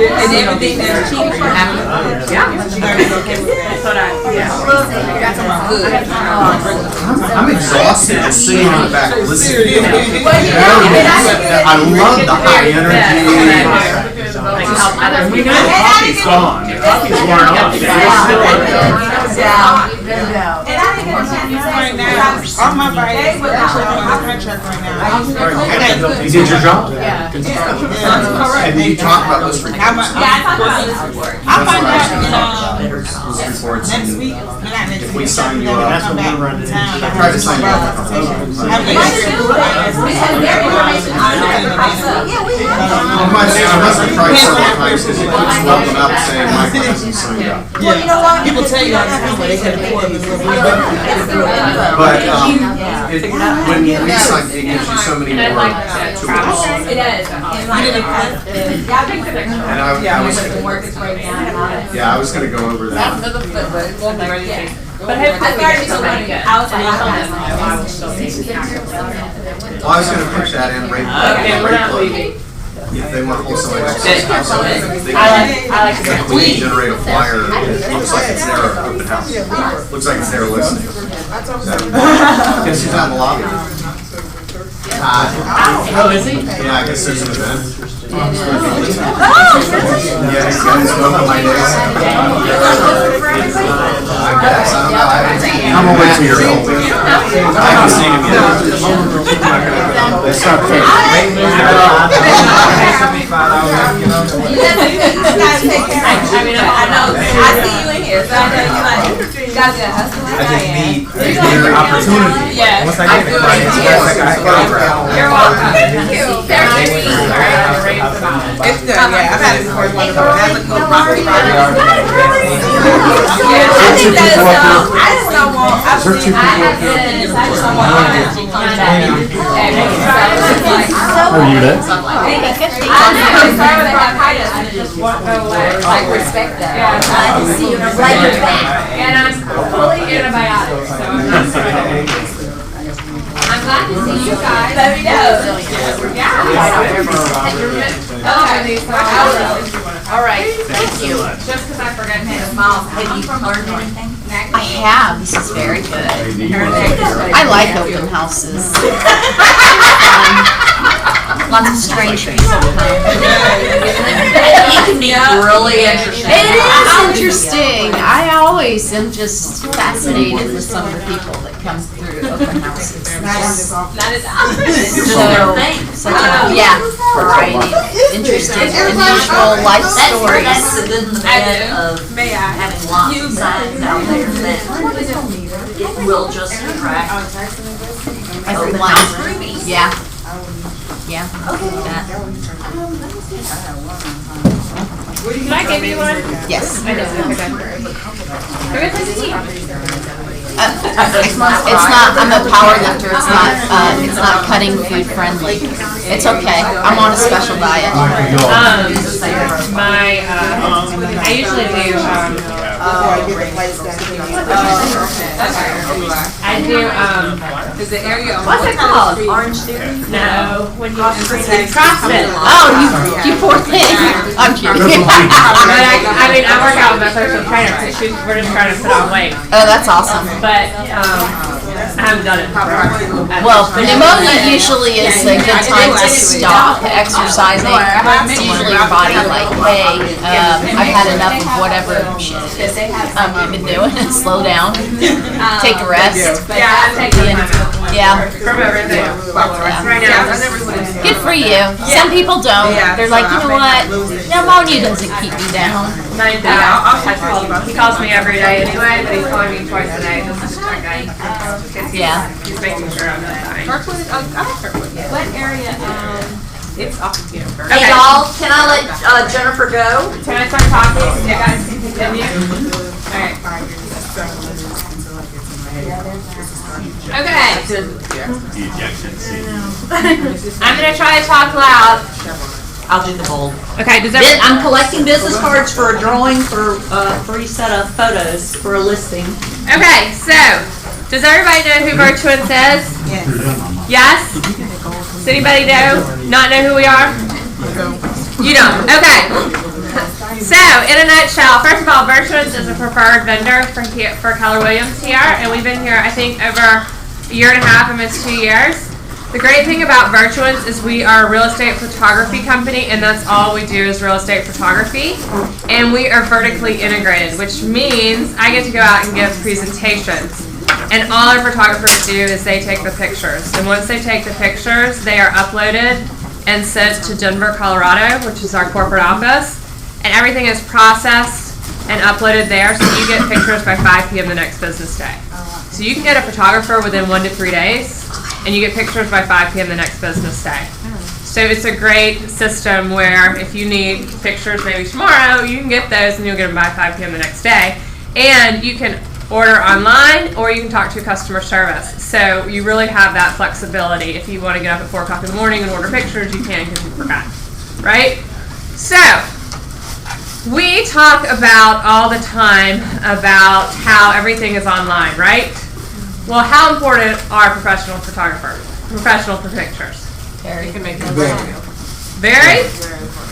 And everything that's cheap, you're happy. I'm exhausted just sitting on the back listening. I love the high energy. We know the coffee's gone. The coffee's worn off. And I Right now, all my buyers are actually on my contract right now. You did your job? Yeah. And you talk about this report. Yeah, I talked about this report. I'll find out in Those reports. next week. Not next If week. we sign you Then up, I'll come back that's in town. I tried to sign you up. Have you Because their information on there pops up. I must have tried several times because it keeps welcoming up saying Michael hasn't signed up. Well, you know what? People tell you all the time, but they said before. But when we sign, it gives you so many more tools. It is. Yeah, I think the And I was, work is right now. yeah, I was gonna go over that. But I started to hopefully, look. I was like, I will still be. Well, I was gonna push that in right. Okay, we're not leaving. If they want to pull somebody else's house, they I like can completely generate a flyer. It looks like it's their open house. Looks like it's their listing. Guess who's out in the lobby? Oh, is he? Yeah, I guess there's an event. Yeah, he's got his book on my desk. I guess, I don't know. I'm gonna wait till you're home. I haven't seen him yet. Let's start there. I mean, I know, I see you in here, so I know you like, you guys gonna hustle like I am. Their opportunity. Yes. Once I get it, You're welcome. Thank you. It's good, yeah. I've had it before. That's a good property. I think that is, I just don't want, I have this, I just don't want her to come back and make it sound like. Are you there? I know, it's why they have height, I just won't go away. Like, respect that. Yeah, I can see you, like your back. And I'm fully antibiotic, so I'm not sorry. I'm glad to see you guys. Let me know. Yeah. Okay, All right, thank you. just because I forgot to. Miles, have you learned anything? I have, this is very good. I like open houses. Lots of strange people come. It can be really interesting. It is interesting. I always am just fascinated with some of the people that come through open houses. That is So, yeah, variety, interesting, unusual life That's the stories. good and the bad of having lots of signs out there that it will just attract Everyone, yeah. Yeah. That. Can I give you one? Yes. I did. Okay. It's not, I'm a power lifter, it's not cutting food friendly. It's okay, I'm on a special diet. I usually do, Is the area? what's it called? Orange Theory? No, when you CrossFit. Oh, you poor thing. I'm kidding. But I mean, I work out with my personal trainer, so we're just trying to put on weight. Oh, that's awesome. But, I haven't done it properly. Well, pneumonia usually is a good time to stop exercising. It's usually your body like, hey, I've had enough of whatever shit it is you've been doing, and slow down, take a rest. Yeah, I'm taking Yeah. from everything. Right now. Good for you. Some people don't. They're like, you know what? Pneumonia doesn't keep me down. He calls me every day anyway, but he's calling me twice a day just to check in. Yeah. He's making sure I'm not dying. What area, It's off of here. Hey y'all, can I let Jennifer go? Can I start talking? You guys can continue? Alright. Okay. I'm gonna try to talk loud. I'll do the bold. Okay, does I'm collecting business cards for a drawing for a free set of photos for a listing. Okay, so, does everybody know who Virtuance is? Yes. Yes? Does anybody not know who we are? You don't, okay. So, in a nutshell, first of all, Virtuance is a preferred vendor for Keller Williams here, and we've been here, I think, over a year and a half, almost 2 years. The great thing about Virtuance is we are a real estate photography company, and that's all we do is real estate photography. And we are vertically integrated, which means I get to go out and give presentations. And all our photographers do is they take the pictures. And once they take the pictures, they are uploaded and sent to Denver, Colorado, which is our corporate office. And everything is processed and uploaded there, so you get pictures by 5 p.m. the next business day. So you can get a photographer within 1 to 3 days, and you get pictures by 5 p.m. the next business day. So it's a great system where if you need pictures maybe tomorrow, you can get those and you'll get them by 5 p.m. the next day. And you can order online or you can talk to customer service. So you really have that flexibility. If you want to get up at 4 o'clock in the morning and order pictures, you can because you forgot, right? So we talk about all the time about how everything is online, right? Well, how important are professional photographers? Professional for pictures? Very. Can make it very?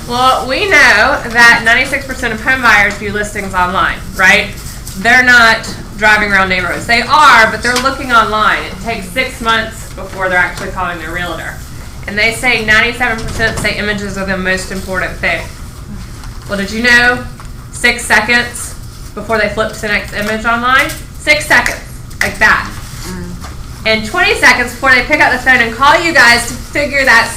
Well, we know that 96% of home buyers do listings online, right? They're not driving around neighborhoods. They are, but they're looking online. It takes 6 months before they're actually calling their realtor. And they say 97% say images are the most important thing. Well, did you know 6 seconds before they flip to the next image online? 6 seconds, like that. And 20 seconds before they pick up the phone and call you guys to figure that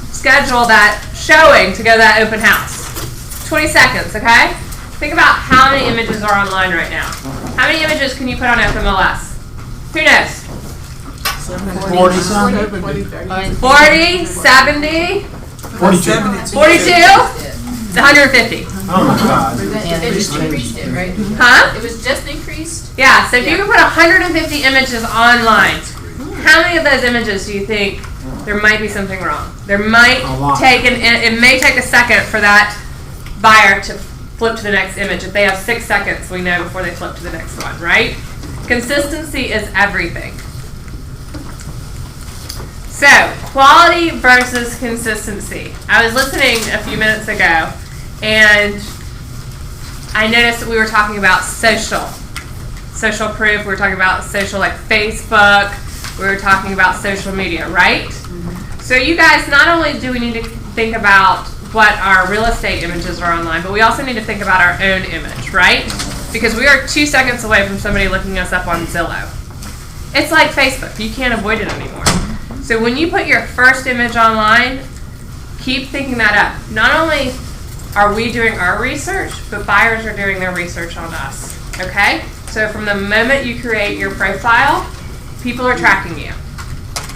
schedule that showing to go to that open house. 20 seconds, okay? Think about how many images are online right now. How many images can you put on FMLS? Who knows? 40 something. 40, 70, 42. 42? It's 150. Oh my God. They just increased it, right? Huh? It was just increased? Yeah, so if you can put 150 images online, how many of those images do you think there might be something wrong? There might take it may take a second for that buyer to flip to the next image. If they have 6 seconds, we know before they flip to the next one, right? Consistency is everything. So, quality versus consistency. I was listening a few minutes ago, and I noticed that we were talking about social proof. We were talking about social like Facebook. We were talking about social media, right? So you guys, not only do we need to think about what our real estate images are online, but we also need to think about our own image, right? Because we are 2 seconds away from somebody looking us up on Zillow. It's like Facebook. You can't avoid it anymore. So when you put your first image online, keep thinking that up. Not only are we doing our research, but buyers are doing their research on us, okay? So from the moment you create your profile, people are tracking you.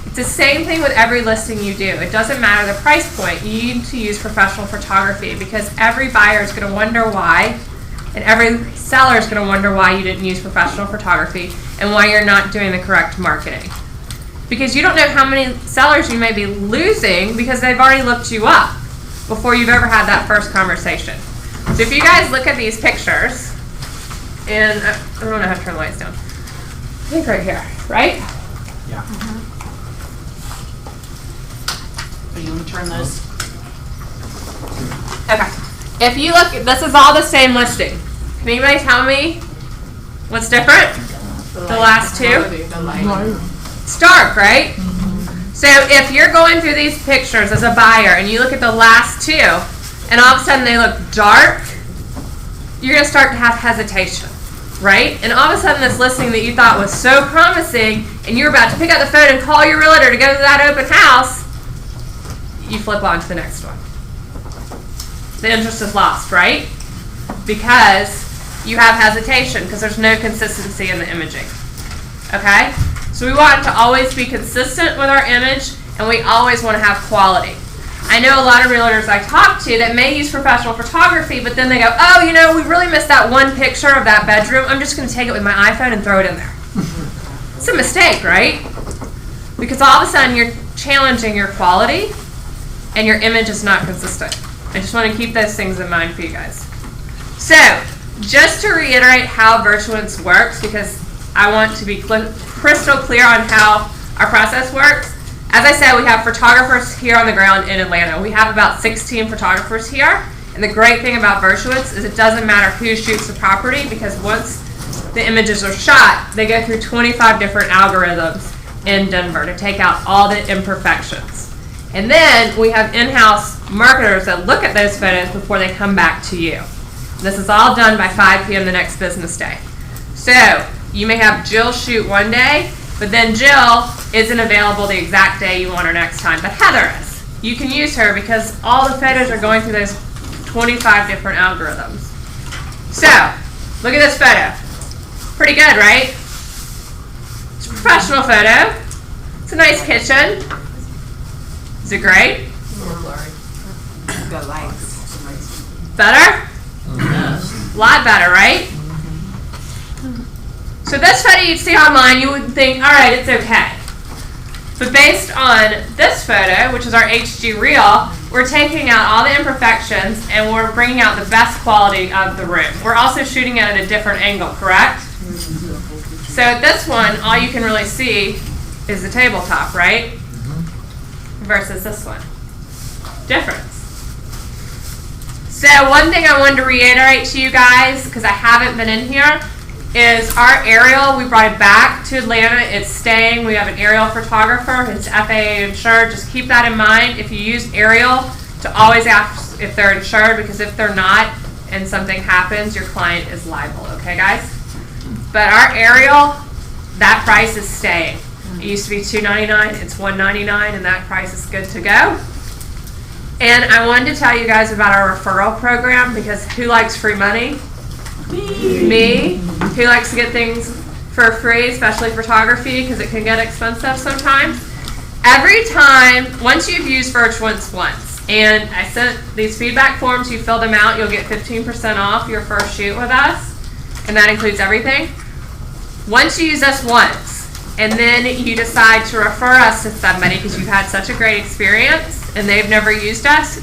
It's the same thing with every listing you do. It doesn't matter the price point. You need to use professional photography because every buyer is going to wonder why, and every seller is going to wonder why you didn't use professional photography and why you're not doing the correct marketing. Because you don't know how many sellers you may be losing because they've already looked you up before you've ever had that first conversation. So if you guys look at these pictures, and I don't know how to turn the lights down. I think right here, right? Yeah. Are you want to turn those? Okay. If you look, this is all the same listing. Can anybody tell me what's different? The last two? It's dark, right? So if you're going through these pictures as a buyer and you look at the last two and all of a sudden they look dark, you're going to start to have hesitation, right? And all of a sudden this listing that you thought was so promising and you're about to pick up the phone and call your realtor to go to that open house, you flip on to the next one. The interest is lost, right? Because you have hesitation because there's no consistency in the imaging, okay? So we want to always be consistent with our image, and we always want to have quality. I know a lot of realtors I talk to that may use professional photography, but then they go, oh, you know, we really missed that one picture of that bedroom. I'm just going to take it with my iPhone and throw it in there. It's a mistake, right? Because all of a sudden you're challenging your quality, and your image is not consistent. I just want to keep those things in mind for you guys. So, just to reiterate how Virtuance works, because I want to be crystal clear on how our process works. As I said, we have photographers here on the ground in Atlanta. We have about 16 photographers here. And the great thing about Virtuance is it doesn't matter who shoots the property because once the images are shot, they go through 25 different algorithms in Denver to take out all the imperfections. And then we have in-house marketers that look at those photos before they come back to you. This is all done by 5 p.m. the next business day. So You may have Jill shoot one day, but then Jill isn't available the exact day you want her next time, but Heather is. You can use her because all the photos are going through those 25 different algorithms. So, look at this photo. Pretty good, right? It's a professional photo. It's a nice kitchen. Is it great? The lights. Better? A lot better, right? So this photo you'd see online, you would think, all right, it's okay. But based on this photo, which is our HG reel, we're taking out all the imperfections and we're bringing out the best quality of the room. We're also shooting it at a different angle, correct? So at this one, all you can really see is the tabletop, right? Versus this one. Difference. So one thing I wanted to reiterate to you guys, because I haven't been in here, is our aerial. We brought it back to Atlanta. It's staying. We have an aerial photographer. It's FAA insured. Just keep that in mind. If you use aerial, to always ask if they're insured, because if they're not and something happens, your client is liable. Okay, guys? But our aerial, that price is staying. It used to be $299. It's $199, and that price is good to go. And I wanted to tell you guys about our referral program, because who likes free money? Me. Who likes to get things for free, especially photography, because it can get expensive sometimes. Every time, once you've used Virtuance once, and I sent these feedback forms, you fill them out, you'll get 15% off your first shoot with us, and that includes everything. Once you use us once, and then you decide to refer us to somebody because you've had such a great experience and they've never used us,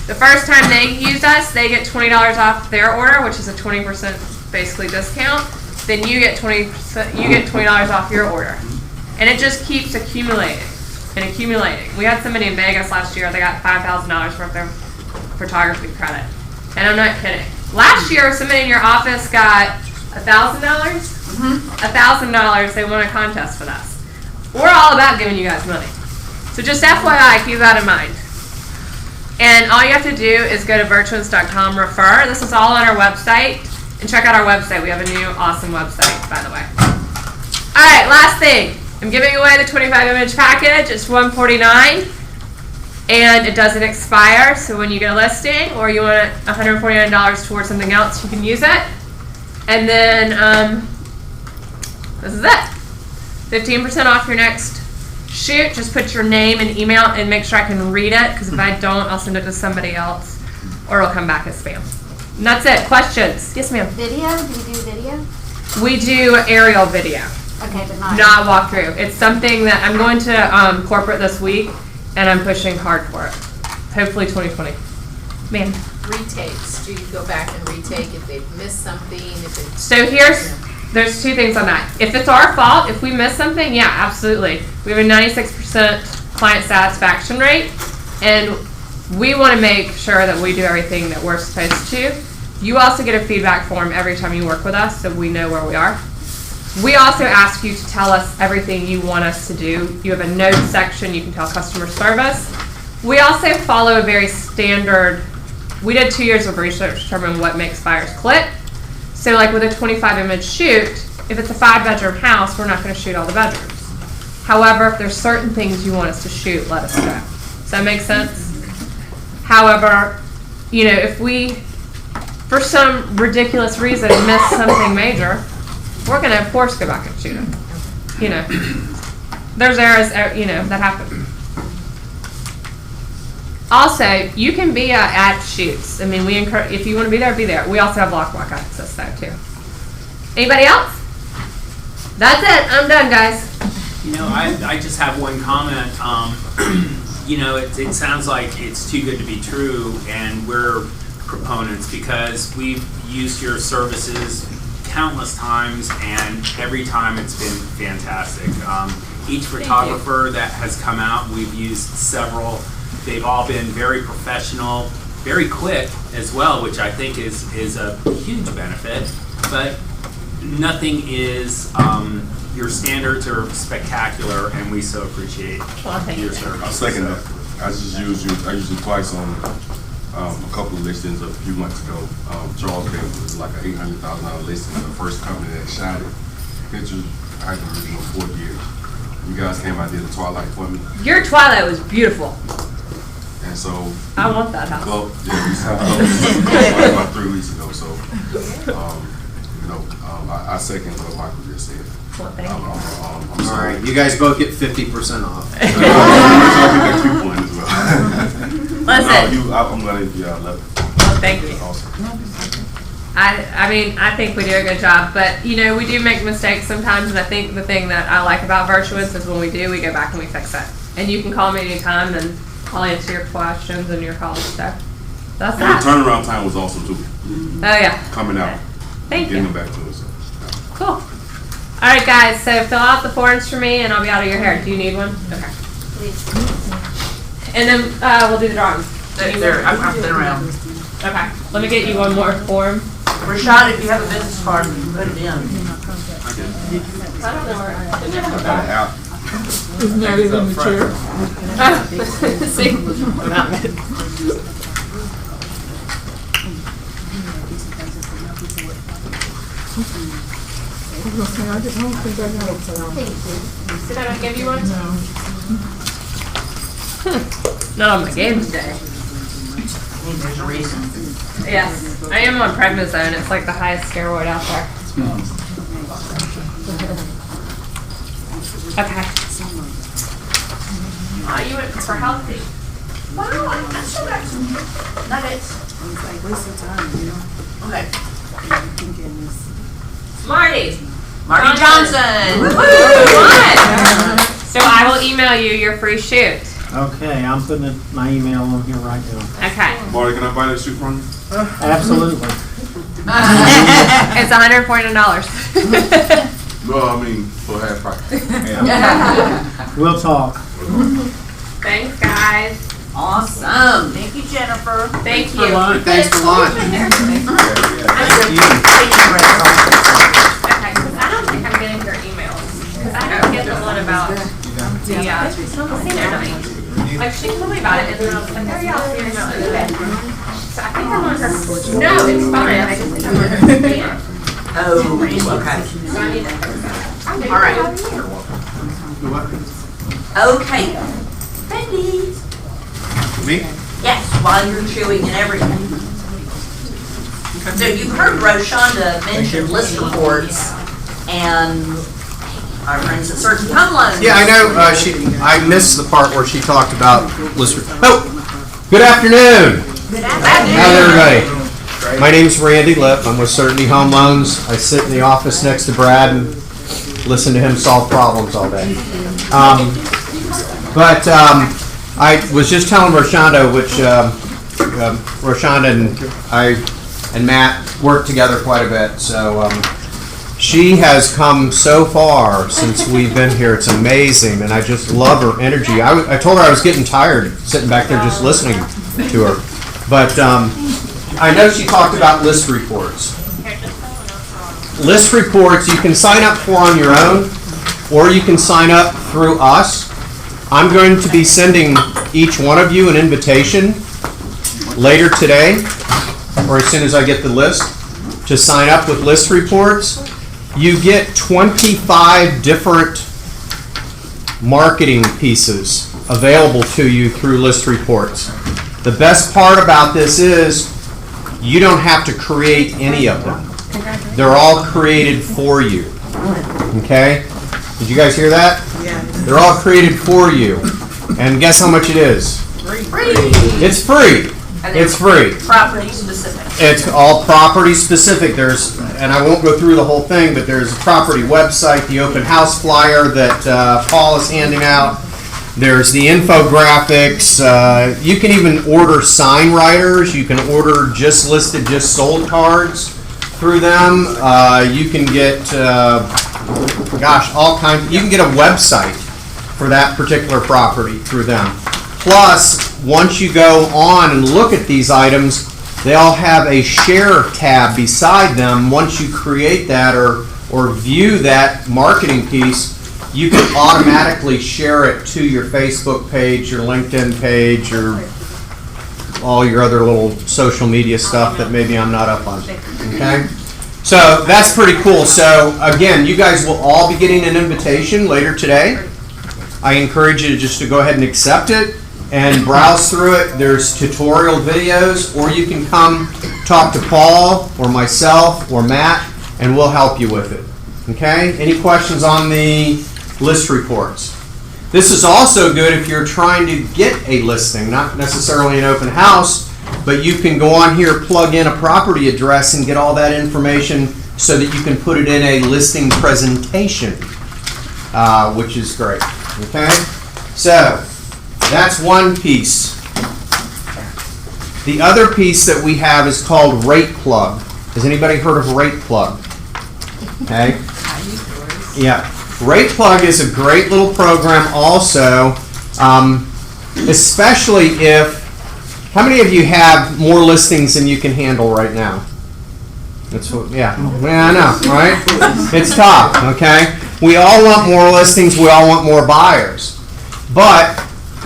the first time they use us, they get $20 off their order, which is a 20% basically discount. Then you get $20 off your order. And it just keeps accumulating and accumulating. We had somebody in Vegas last year, they got $5,000 worth of photography credit. And I'm not kidding. Last year, somebody in your office got $1,000? $1,000, they won a contest with us. We're all about giving you guys money. So just FYI, keep that in mind. And all you have to do is go to virtuance.com, refer. This is all on our website. And check out our website. We have a new awesome website, by the way. All right, last thing. I'm giving away the 25 image package. It's $149. And it doesn't expire. So when you get a listing or you want $149 towards something else, you can use it. And then this is it. 15% off your next shoot. Just put your name and email and make sure I can read it, because if I don't, I'll send it to somebody else or it'll come back as spam. And that's it. Questions? Yes, ma'am. Video? Do you do video? We do aerial video. Okay, but not. Not walkthrough. It's something that I'm going to corporate this week, and I'm pushing hard for it. Hopefully 2020. Ma'am. Retakes. Do you go back and retake if they've missed something? If it's So there's two things on that. If it's our fault, if we miss something, yeah, absolutely. We have a 96% client satisfaction rate, and we want to make sure that we do everything that we're supposed to. You also get a feedback form every time you work with us, so we know where we are. We also ask you to tell us everything you want us to do. You have a notes section, you can tell customer service. We also follow a very standard, we did 2 years of research to determine what makes buyers click. So like with a 25 image shoot, if it's a 5-bedroom house, we're not going to shoot all the bedrooms. However, if there's certain things you want us to shoot, let us know. Does that make sense? However, you know, if we, for some ridiculous reason, miss something major, we're going to, of course, go back and shoot it. You know, there's errors, you know, that happen. Also, you can be at shoots. I mean, we encourage, if you want to be there, be there. We also have block access there, too. Anybody else? That's it. I'm done, guys. You know, I just have one comment. You know, it sounds like it's too good to be true, and we're proponents because we've used your services countless times, and every time it's been fantastic. Each photographer that has come out, we've used several. They've all been very professional, very quick as well, which I think is a huge benefit. But nothing is, your standards are spectacular, and we so appreciate your service. I'll second that. I just used you. I used it twice on a couple of listings a few months ago. Charles Bay was like an $800,000 listing, the first company that shot it. pictures. I had the original 4 years. You guys came out, did the Twilight for me. Your Twilight was beautiful. And so. I want that house. Club, yeah, we signed about 3 weeks ago. So, I second what Michael just said. Well, thank you. I'm All sorry. right, you guys both get 50% off. I'll get that coupon as well. Listen. I'm gonna give y'all 11. Well, thank you. Awesome. I mean, I think we do a good job, but we do make mistakes sometimes, and I think the thing that I like about Virtuous is when we do, we go back and we fix it. And you can call me anytime, and I'll answer your questions and your calls. So that's And that. the turnaround time was awesome too. Oh yeah. Coming out. Thank Getting you. them back to us. Cool. All right, guys. So fill out the forms for me, and I'll be out of your hair. Do you need one? Okay. And then we'll do the drawings. I've been around. Okay. Let me get you one more form. Rashad, if you have a business card, you can put it in. I don't know where. I got it out. It's not even mature. See? I don't think I got it. Did I not give you one? No. Not on my game today. I mean, there's a reason. Yes, I am on prednisone. It's like the highest steroid out there. Okay. Oh, you went for healthy. Wow, I still got some nuggets. It's like waste of time, Okay. Marty. Marty Johnson. Woo! What? So I will email you your free shoot. Okay, I'm putting my email on here right now. Okay. Marty, can I buy that shoot from you? Absolutely. It's $149. Well, I mean, for half price. We'll talk. Thanks, guys. Awesome. Thank you, Jennifer. Thank you. Thanks for lunch. Okay, because I don't think I'm getting your emails. Because I don't get the one about the casino night. Like, she told me about it, and then I was like, oh yeah, I'll see your email in a bit. So I think I'm on her. No, it's fine. I just think I'm on her spam. Oh, okay. So I need to fix that. All right. Okay. Bendy. Me? Yes, while you're chewing and everything. So you've heard Roshonda mention list reports and our friends at Certain Home Loans. Yeah, I know. I missed the part where she talked about lister. Oh, good afternoon. Good How's everybody? My name's Randy Lipp. I'm with Certainty Home Loans. I sit in the office next to Brad and listen to him solve problems all day. I was just telling Roshonda, which Roshonda and I and Matt work together quite a bit. So she has come so far since we've been here. It's amazing, and I just love her energy. I told her I was getting tired sitting back there just listening to her. But I know she talked about list reports. List reports you can sign up for on your own, or you can sign up through us. I'm going to be sending each one of you an invitation later today, or as soon as I get the list, to sign up with list reports. You get 25 different marketing pieces available to you through list reports. The best part about this is you don't have to create any of them. They're all created for you. Okay? Did you guys hear that? Yeah. They're all created for you. And guess how much it is? Free. It's free. It's free. Property specific. It's all property specific. And I won't go through the whole thing, but there's a property website, the open house flyer that Paul is handing out. There's the infographics. You can even order sign writers. You can order just listed, just sold cards through them. You can get, all kinds. You can get a website for that particular property through them. Plus, once you go on and look at these items, they all have a share tab beside them. Once you create that or view that marketing piece, you can automatically share it to your Facebook page, your LinkedIn page, or all your other little social media stuff that maybe I'm not up on. Okay? So that's pretty cool. So again, you guys will all be getting an invitation later today. I encourage you to go ahead and accept it and browse through it. There's tutorial videos, or you can come talk to Paul or myself or Matt, and we'll help you with it. Okay? Any questions on the list reports? This is also good if you're trying to get a listing, not necessarily an open house, but you can go on here, plug in a property address, and get all that information so that you can put it in a listing presentation, which is great. Okay? So, that's one piece. The other piece that we have is called Rate Plug. Has anybody heard of Rate Plug? Okay? Yeah. Rate Plug is a great little program also, especially if, how many of you have more listings than you can handle right now? That's what, yeah, I know, right? It's tough, okay? We all want more listings, we all want more buyers. But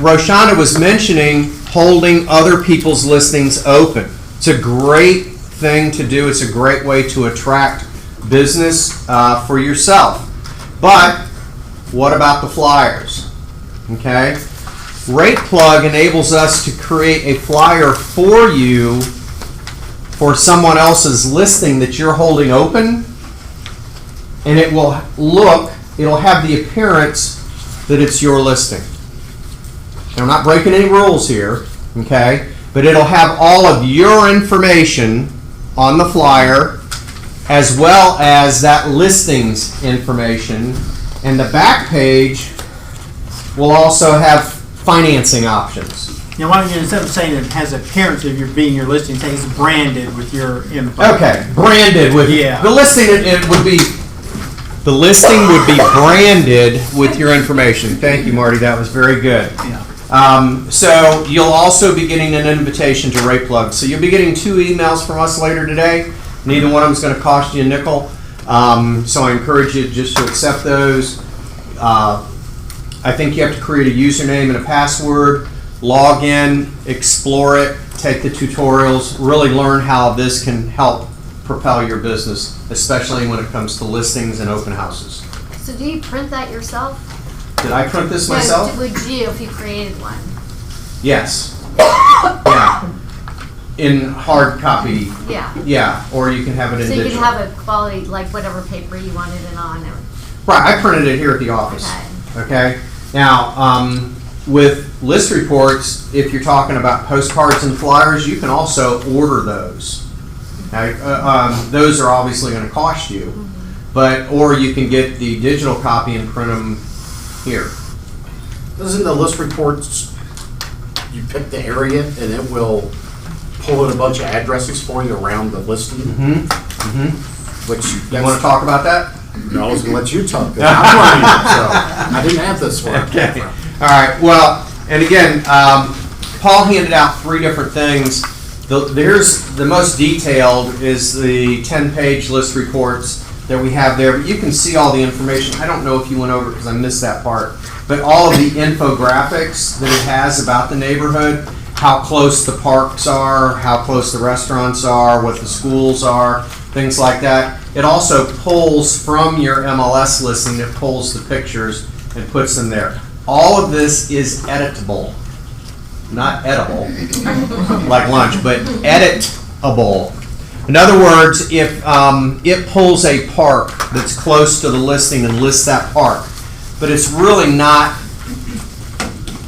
Roshanda was mentioning holding other people's listings open. It's a great thing to do. It's a great way to attract business for yourself. But what about the flyers? Okay? Rate Plug enables us to create a flyer for you for someone else's listing that you're holding open, and it will it'll have the appearance that it's your listing. Now, I'm not breaking any rules here, okay? But it'll have all of your information on the flyer, as well as that listings information, and the back page will also have financing options. Now, why don't you, instead of saying it has appearance of your being your listing, say it's branded with your info. Okay, branded with the listing. It would be the listing would be branded with your information. Thank you, Marty. That was very good. Yeah. So you'll also be getting an invitation to Rate Plug. So you'll be getting 2 emails from us later today. Neither one of them is going to cost you a nickel. So I encourage you just to accept those. I think you have to create a username and a password, log in, explore it, take the tutorials, really learn how this can help propel your business, especially when it comes to listings and open houses. So do you print that yourself? Did I print this myself? No, would you if you created one? Yes. Yeah. In hard copy. Yeah. Yeah, or you can have it in so digital. you can have a quality, like whatever paper you wanted it on. Right, I printed it here at the office. Okay. Now, with list reports, if you're talking about postcards and flyers, you can also order those. Now, those are obviously going to cost you, or you can get the digital copy and print them here. Doesn't the list reports, you pick the area and it will pull in a bunch of addresses for you around the listing? Which you want to talk about that? No, I was going to let you talk. I'm learning it, so I didn't have this one. Okay. All right. Well, and again, Paul handed out 3 different things. Here's the most detailed is the 10-page list reports that we have there. But you can see all the information. I don't know if you went over because I missed that part. But all of the infographics that it has about the neighborhood, how close the parks are, how close the restaurants are, what the schools are, things like that. It also pulls from your MLS listing, it pulls the pictures and puts them there. All of this is editable. Not edible, like lunch, but editable. In other words, if it pulls a park that's close to the listing and lists that park, but it's really not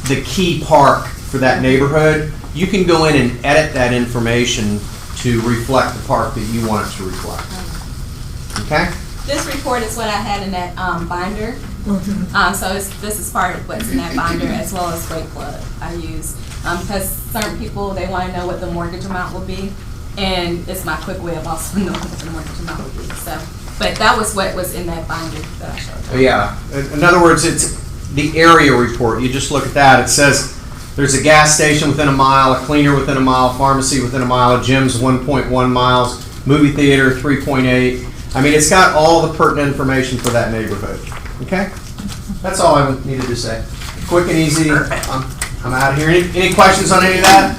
the key park for that neighborhood, you can go in and edit that information to reflect the park that you want it to reflect. Okay? This report is what I had in that binder. So this is part of what's in that binder, as well as Rate Plug I use. Because certain people, they want to know what the mortgage amount will be. And it's my quick way of also knowing what the mortgage amount will be. So, but that was what was in that binder that I showed you. Yeah. In other words, it's the area report. You just look at that. It says there's a gas station within a mile, a cleaner within a mile, pharmacy within a mile, a gym's 1.1 miles, movie theater 3.8. I mean, it's got all the pertinent information for that neighborhood. Okay? That's all I needed to say. Quick and easy. I'm out of here. Any questions on any of that?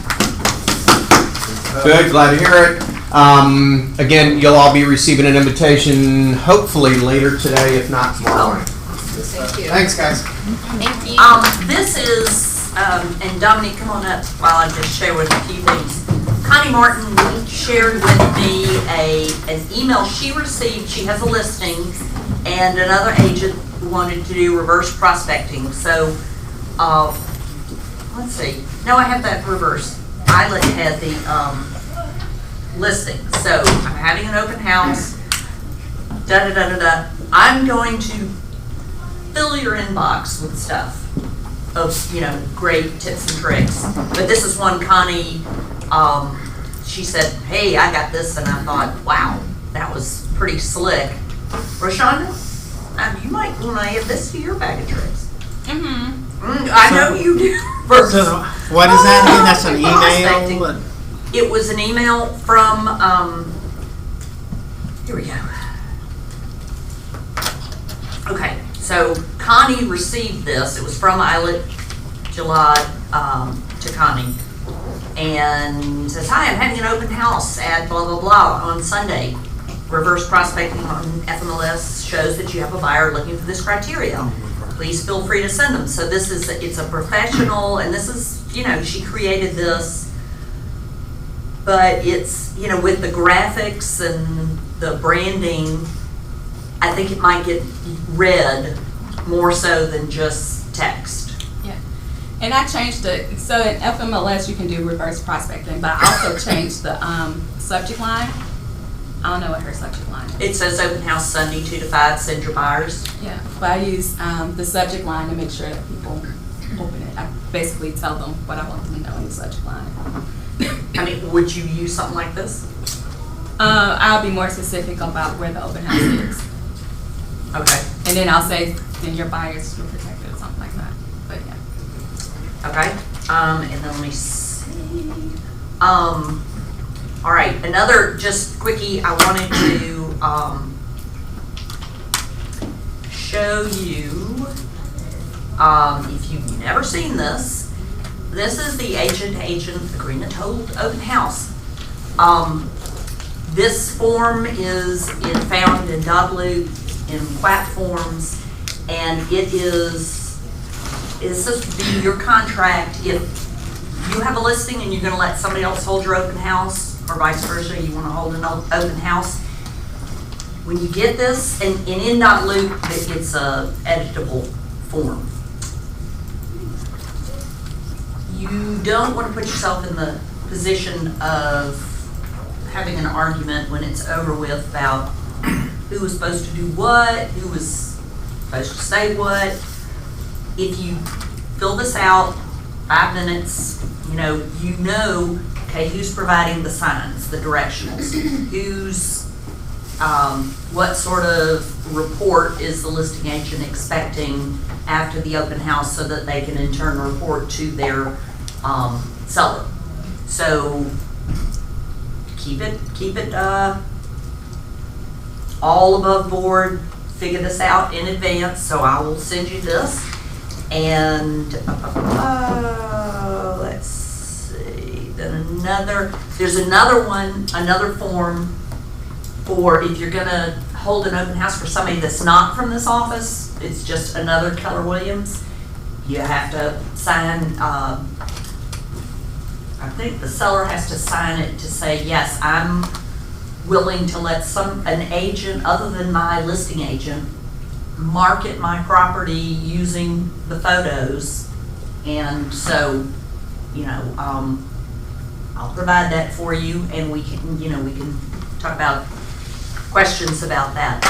Good. Glad to hear it. Again, you'll all be receiving an invitation hopefully later today, if not tomorrow morning. Thank you. Thanks, guys. Thank you. This is, and Dominique, come on up while I just share with a few things. Connie Martin shared with me an email she received. She has a listing, and another agent wanted to do reverse prospecting. So, let's see. No, I have that reverse. Islet had the listing. So I'm having an open house. Da da da da da. I'm going to fill your inbox with stuff of, you know, great tips and tricks. But this is one Connie, she said, hey, I got this, and I thought, wow, that was pretty slick. Rashonda, you might want to add this to your bag of tricks. I know you do. So, what is that again? That's an email? It was an email from, here we go. Okay, so Connie received this. It was from Islet Jalad to Connie. And says, hi, I'm having an open house at blah, blah, blah on Sunday. Reverse prospecting on FMLS shows that you have a buyer looking for this criteria. Please feel free to send them. So this is, it's a professional, and this is, you know, she created this, but it's, you know, with the graphics and the branding, I think it might get read more so than just text. Yeah. And I changed it, so in FMLS you can do reverse prospecting, but I also changed the subject line. I don't know what her subject line is. It says open house Sunday 2 to 5, send your buyers. Yeah, but I use the subject line to make sure that people open it. I basically tell them what I want them to know in the subject line. I mean, would you use something like this? I'll be more specific about where the open house is. Okay. And then I'll say, then your buyers will protect it or something like that. But yeah. Okay. And then let me see. All right. Another just quickie. I wanted to show you. If you've never seen this, this is the agent-to-agent agreement to hold open house. This form is found in Dogloop, in Quack forms, and it is supposed to be your contract if you have a listing and you're going to let somebody else hold your open house, or vice versa, you want to hold an open house. When you get this, and in Dogloop, it's a editable form. You don't want to put yourself in the position of having an argument when it's over with about who was supposed to do what, who was supposed to say what. If you fill this out, 5 minutes, you know, okay, who's providing the signs, the directionals, who's, what sort of report is the listing agent expecting after the open house so that they can in turn report to their seller. So keep it all above board. Figure this out in advance. So I will send you this, and let's see. Then there's another form for if you're gonna hold an open house for somebody that's not from this office. It's just another Keller Williams. You have to sign. I think the seller has to sign it to say, yes, I'm willing to let an agent other than my listing agent market my property using the photos. And so, I'll provide that for you, and we can talk about questions about that.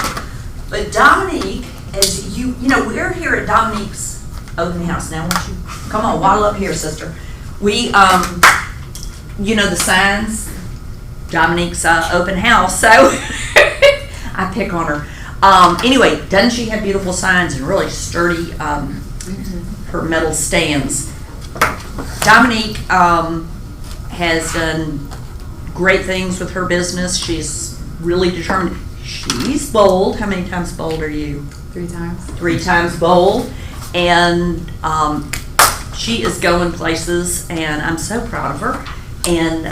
But Dominique, as we're here at Dominique's open house. Now, won't you come on, waddle up here, sister. We, the signs, Dominique's open house, so I pick on her. Anyway, doesn't she have beautiful signs and really sturdy, her metal stands? Dominique has done great things with her business. She's really determined. She's bold. How many times bold are you? 3 times. 3 times bold. And she is going places, and I'm so proud of her. And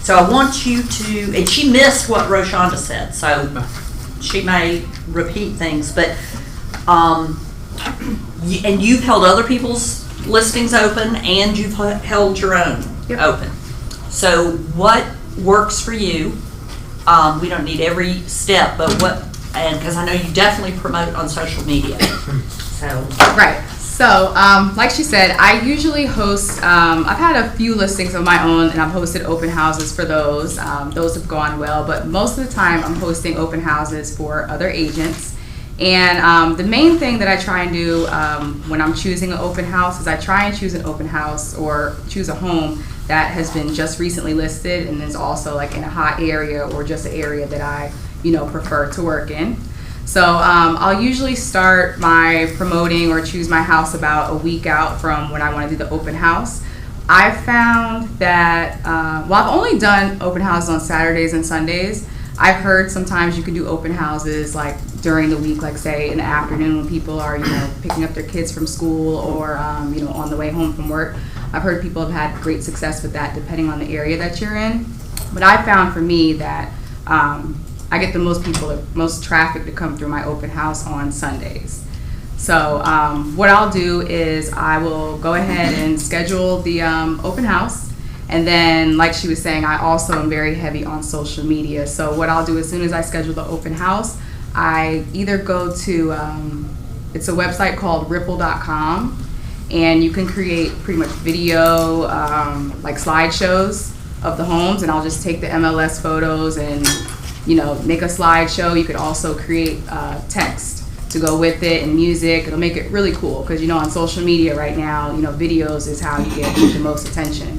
so So I want you to, and she missed what Roshonda said, so she may repeat things, but, and you've held other people's listings open and you've held your own open. So what works for you? We don't need every step, but what, and because I know you definitely promote on social media. So. Right. So, like she said, I usually host, I've had a few listings of my own and I've hosted open houses for those. Those have gone well, but most of the time I'm hosting open houses for other agents. And the main thing that I try and do when I'm choosing an open house is I try and choose an open house or choose a home that has been just recently listed and is also like in a hot area or just an area that I, prefer to work in. So I'll usually start my promoting or choose my house about a week out from when I want to do the open house. I've found that, I've only done open houses on Saturdays and Sundays. I've heard sometimes you can do open houses like during the week, like say in the afternoon when people are, picking up their kids from school or, on the way home from work. I've heard people have had great success with that depending on the area that you're in. But I found for me that I get the most traffic to come through my open house on Sundays. So what I'll do is I will go ahead and schedule the open house. And then, like she was saying, I also am very heavy on social media. So what I'll do as soon as I schedule the open house, I either go to, it's a website called ripple.com, and you can create pretty much video, like slideshows of the homes, and I'll just take the MLS photos and, make a slideshow. You could also create text to go with it and music. It'll make it really cool because, on social media right now, videos is how you get the most attention.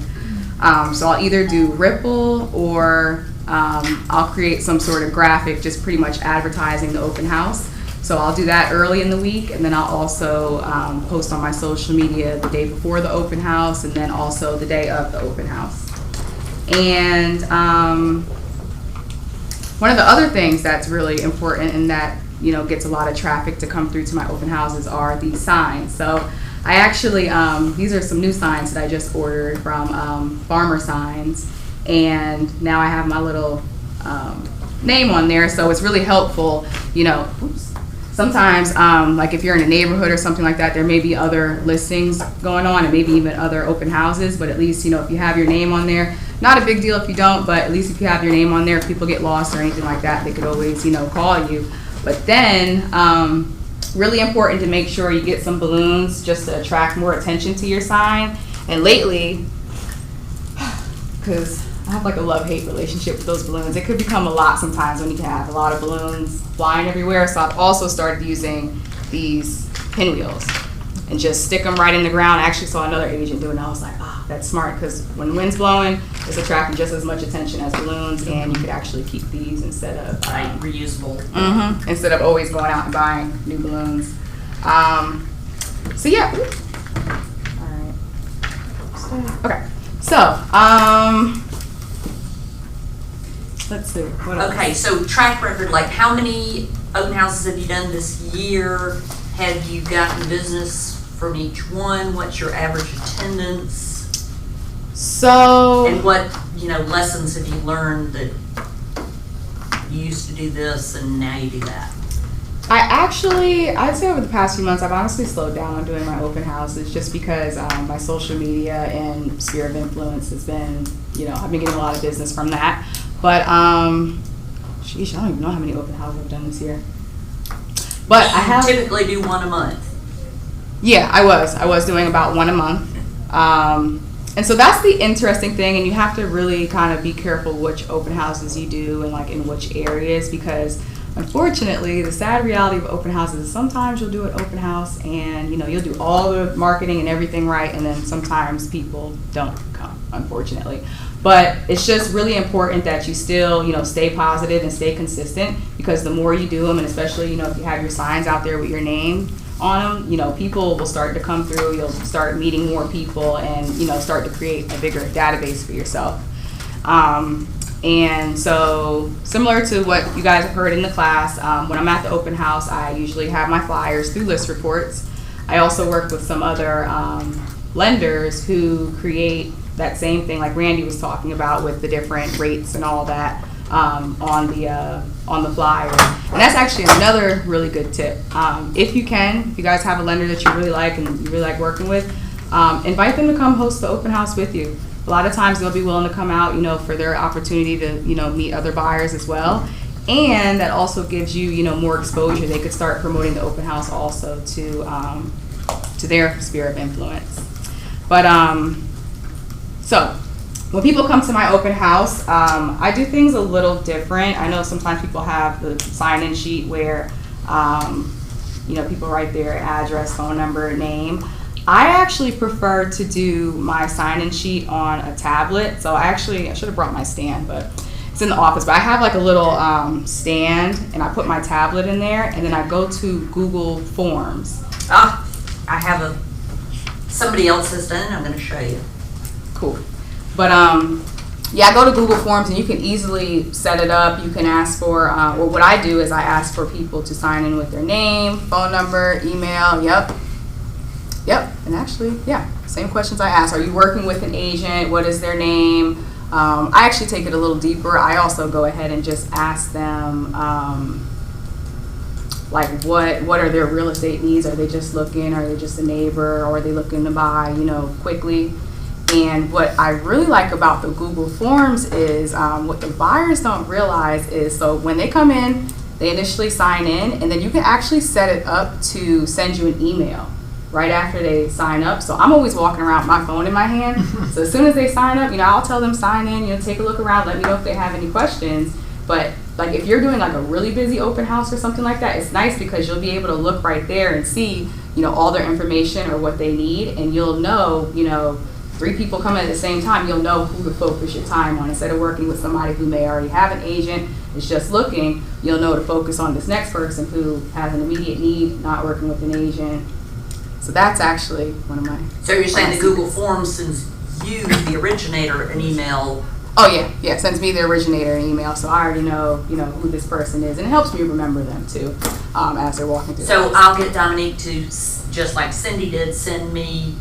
So I'll either do Ripple or I'll create some sort of graphic just pretty much advertising the open house. So I'll do that early in the week, and then I'll also post on my social media the day before the open house and then also the day of the open house. And one of the other things that's really important and that gets a lot of traffic to come through to my open houses are these signs. So I actually, these are some new signs that I just ordered from Farmer Signs, and now I have my little name on there, so it's really helpful, Sometimes, like if you're in a neighborhood or something like that, there may be other listings going on and maybe even other open houses, but at least, if you have your name on there, not a big deal if you don't, but at least if you have your name on there, if people get lost or anything like that, they could always, call you. But then, really important to make sure you get some balloons just to attract more attention to your sign. And lately, because I have like a love-hate relationship with those balloons, it could become a lot sometimes when you can have a lot of balloons flying everywhere. So I've also started using these pinwheels and just stick them right in the ground. I actually saw another agent doing it. I was like, that's smart, because when the wind's blowing, it's attracting just as much attention as balloons, and you could actually keep these instead of reusable. Instead of always going out and buying new balloons. So yeah. All right. Okay. So let's see. What else? Okay, so track record, like how many open houses have you done this year? Have you gotten business from each one? What's your average attendance? So. And what, lessons have you learned that you used to do this and now you do that? I'd say over the past few months, I've honestly slowed down on doing my open houses just because my social media and sphere of influence has been, I've been getting a lot of business from that. But, sheesh, I don't even know how many open houses I've done this year. But I have typically do one a month. Yeah, I was doing about one a month. And so that's the interesting thing, and you have to really kind of be careful which open houses you do and like in which areas, because unfortunately the sad reality of open houses is sometimes you'll do an open house and you'll do all the marketing and everything right, and then sometimes people don't come, unfortunately. But it's just really important that you still stay positive and stay consistent, because the more you do them, and especially if you have your signs out there with your name on them, people will start to come through. You'll start meeting more people and start to create a bigger database for yourself. And so similar to what you guys have heard in the class, when I'm at the open house, I usually have my flyers through list reports. I also work with some other lenders who create that same thing like Randy was talking about with the different rates and all that on the flyer. And that's actually another really good tip. If you guys have a lender that you really like and you really like working with, invite them to come host the open house with you. A lot of times they'll be willing to come out, for their opportunity to, meet other buyers as well. And that also gives you, more exposure. They could start promoting the open house also to their sphere of influence. But so when people come to my open house, I do things a little different. I know sometimes people have the sign-in sheet where, people write their address, phone number, name. I actually prefer to do my sign-in sheet on a tablet. So I should have brought my stand, but it's in the office. But I have like a little stand, and I put my tablet in there, and then I go to Google Forms. I have somebody else has done it. I'm going to show you. Cool. But I go to Google Forms, and you can easily set it up. You can ask for, what I do is I ask for people to sign in with their name, phone number, email. Yep, and actually, same questions I ask. Are you working with an agent? What is their name? I actually take it a little deeper. I also go ahead and just ask them, what are their real estate needs? Are they just looking? Are they just a neighbor? Or are they looking to buy, quickly? And what I really like about the Google Forms is what the buyers don't realize is, so when they come in, they initially sign in, and then you can actually set it up to send you an email right after they sign up. So I'm always walking around with my phone in my hand. So as soon as they sign up, I'll tell them sign in, take a look around, let me know if they have any questions. But like if you're doing like a really busy open house or something like that, it's nice because you'll be able to look right there and see, all their information or what they need, and you'll know, 3 people coming at the same time, you'll know who to focus your time on. Instead of working with somebody who may already have an agent, is just looking, you'll know to focus on this next person who has an immediate need, not working with an agent. So that's actually one of my... So you're saying the Google Forms sends you, the originator, an email? Oh yeah, sends me the originator an email, so I already know, who this person is, and it helps me remember them too, as they're walking through. So I'll get Dominique to, just like Cindy did, send me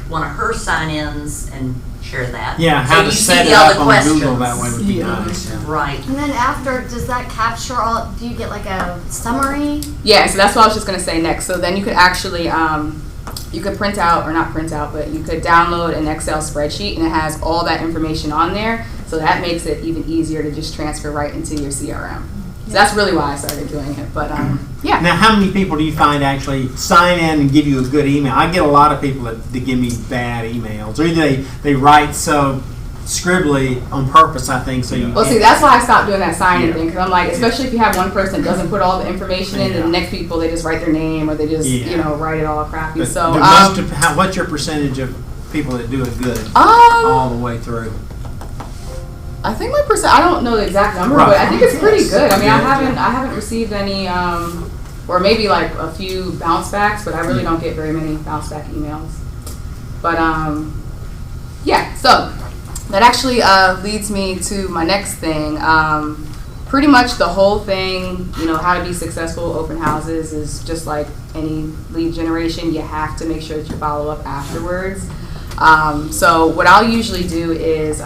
one of her sign-ins and share that. Yeah, so how to set it up on Google that way would be nice. Yeah. Right. And then after, does that capture all? Do you get like a summary? Yeah, so that's what I was just gonna say next. So then you could actually, you could print out, or not print out, but you could download an Excel spreadsheet, and it has all that information on there. So that makes it even easier to just transfer right into your CRM. So that's really why I started doing it. But yeah. Now, how many people do you find actually sign in and give you a good email? I get a lot of people that give me bad emails, or either they write so scribbly on purpose, I think. So you. Well, see, that's why I stopped doing that sign-in thing, because I'm like, especially if you have one person that doesn't put all the information in, and the next people they just write their name, or they just write it all crappy. So what's your percentage of people that do it good all the way through? I think my percent, I don't know the exact number, but I think it's pretty good. I mean, I haven't received any, or maybe like a few bounce backs, but I really don't get very many bounce back emails. But yeah, so that actually leads me to my next thing. Pretty much the whole thing, how to be successful open houses is just like any lead generation. You have to make sure that you follow up afterwards. So what I'll usually do is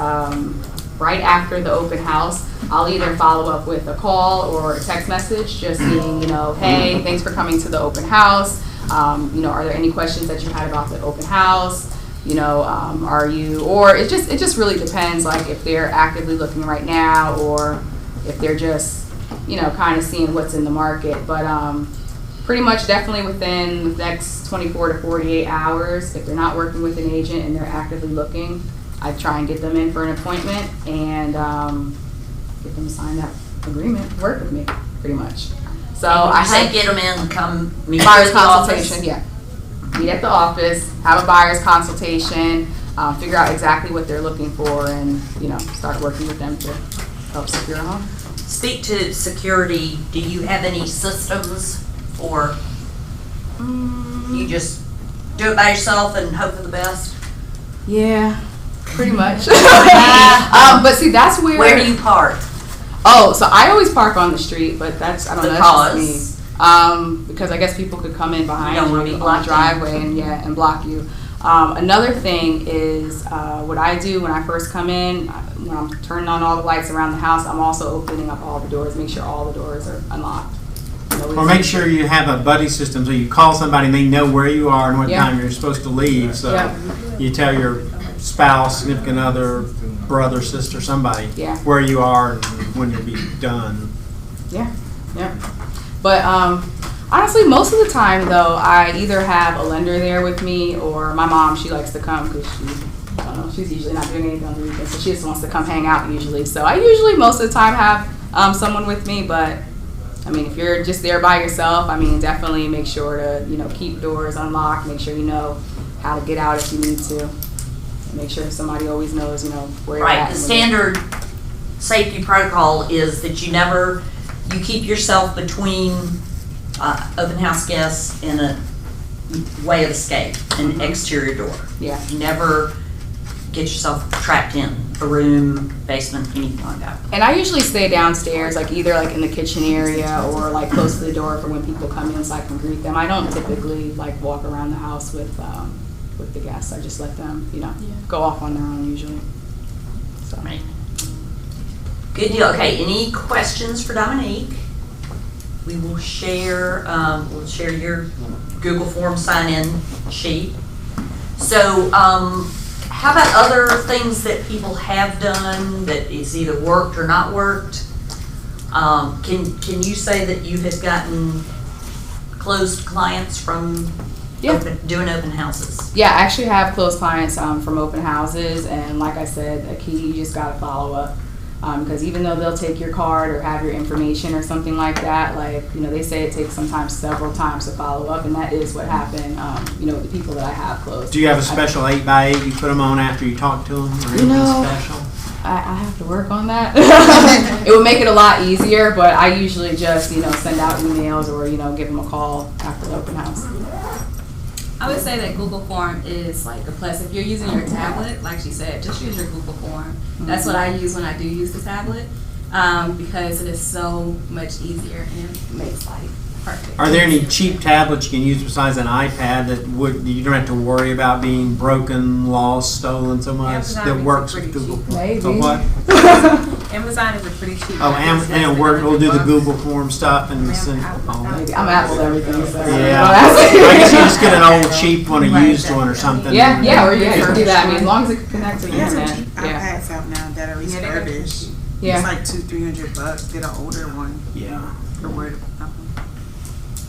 right after the open house, I'll either follow up with a call or a text message, just saying, hey, thanks for coming to the open house. Are there any questions that you had about the open house? Are you, or it just really depends, like if they're actively looking right now, or if they're just, kind of seeing what's in the market. But pretty much definitely within the next 24 to 48 hours, if they're not working with an agent and they're actively looking, I try and get them in for an appointment and get them to sign that agreement, work with me, pretty much. So I say get them in, come meet buyer's at the office. consultation. Yeah, meet at the office, have a buyer's consultation, figure out exactly what they're looking for, and start working with them to help secure a home. Speak to security. Do you have any systems, or you just do it by yourself and hope for the best? Yeah. Pretty much. But see, that's where do you park? Oh, so I always park on the street, but that's that's just me. Because I guess people could come in behind you on the driveway and block you. Another thing is what I do when I first come in, when I'm turning on all the lights around the house, I'm also opening up all the doors, make sure all the doors are unlocked. Or make sure you have a buddy system so you call somebody and they know where you are and what Yeah. time you're supposed to leave. So Yeah. you tell your spouse, significant other, brother, sister, somebody Yeah. where you are and when you'll be done. Yeah, yeah. But honestly, most of the time though, I either have a lender there with me or my mom. She likes to come because I don't know, she's usually not doing anything on the weekends, so she just wants to come hang out usually. So I usually most of the time have someone with me, but I mean, if you're just there by yourself, I mean, definitely make sure to keep doors unlocked. Make sure you know how to get out if you need to. Make sure somebody always knows where you're at. Right, the standard safety protocol is that you keep yourself between open house guests and a way of escape, an exterior door. Yeah. You never get yourself trapped in a room, basement, anything like that. And I usually stay downstairs, either in the kitchen area or close to the door for when people come in so I can greet them. I don't typically walk around the house with the guests. I just let them, go off on their own usually. So. Right. Good deal. Okay, any questions for Dominique? We will share, your Google Form sign-in sheet. So, how about other things that people have done that is either worked or not worked? Can you say that you have gotten closed clients from doing open houses? Yeah, I actually have closed clients from open houses, and like I said, a key, you just gotta follow up. Because even though they'll take your card or have your information or something like that, they say it takes sometimes several times to follow up, and that is what happened, with the people that I have closed. Do you have a special 8x8 you put them on after you talk to them or anything special? I have to work on that. It would make it a lot easier, but I usually just, send out emails or, give them a call after the open house. I would say that Google Form is a plus. If you're using your tablet, like she said, just use your Google Form. That's what I use when I do use the tablet because it is so much easier and it makes perfect. Are there any cheap tablets you can use besides an iPad that you don't have to worry about being broken, lost, stolen so much Amazon that makes works it with pretty Google cheap. Form? Maybe. So what? Amazon is a pretty cheap. Oh, and we'll do the Google Form stuff and send all that. Maybe. I'm Apple everything. So Yeah. I guess you just get an old cheap one, a used one or something. Yeah, or you can do that. I mean, as long as it can connect to the There's some internet. cheap iPads out now that are refurbished. Yeah. It's $200-300. Get an older one. Yeah.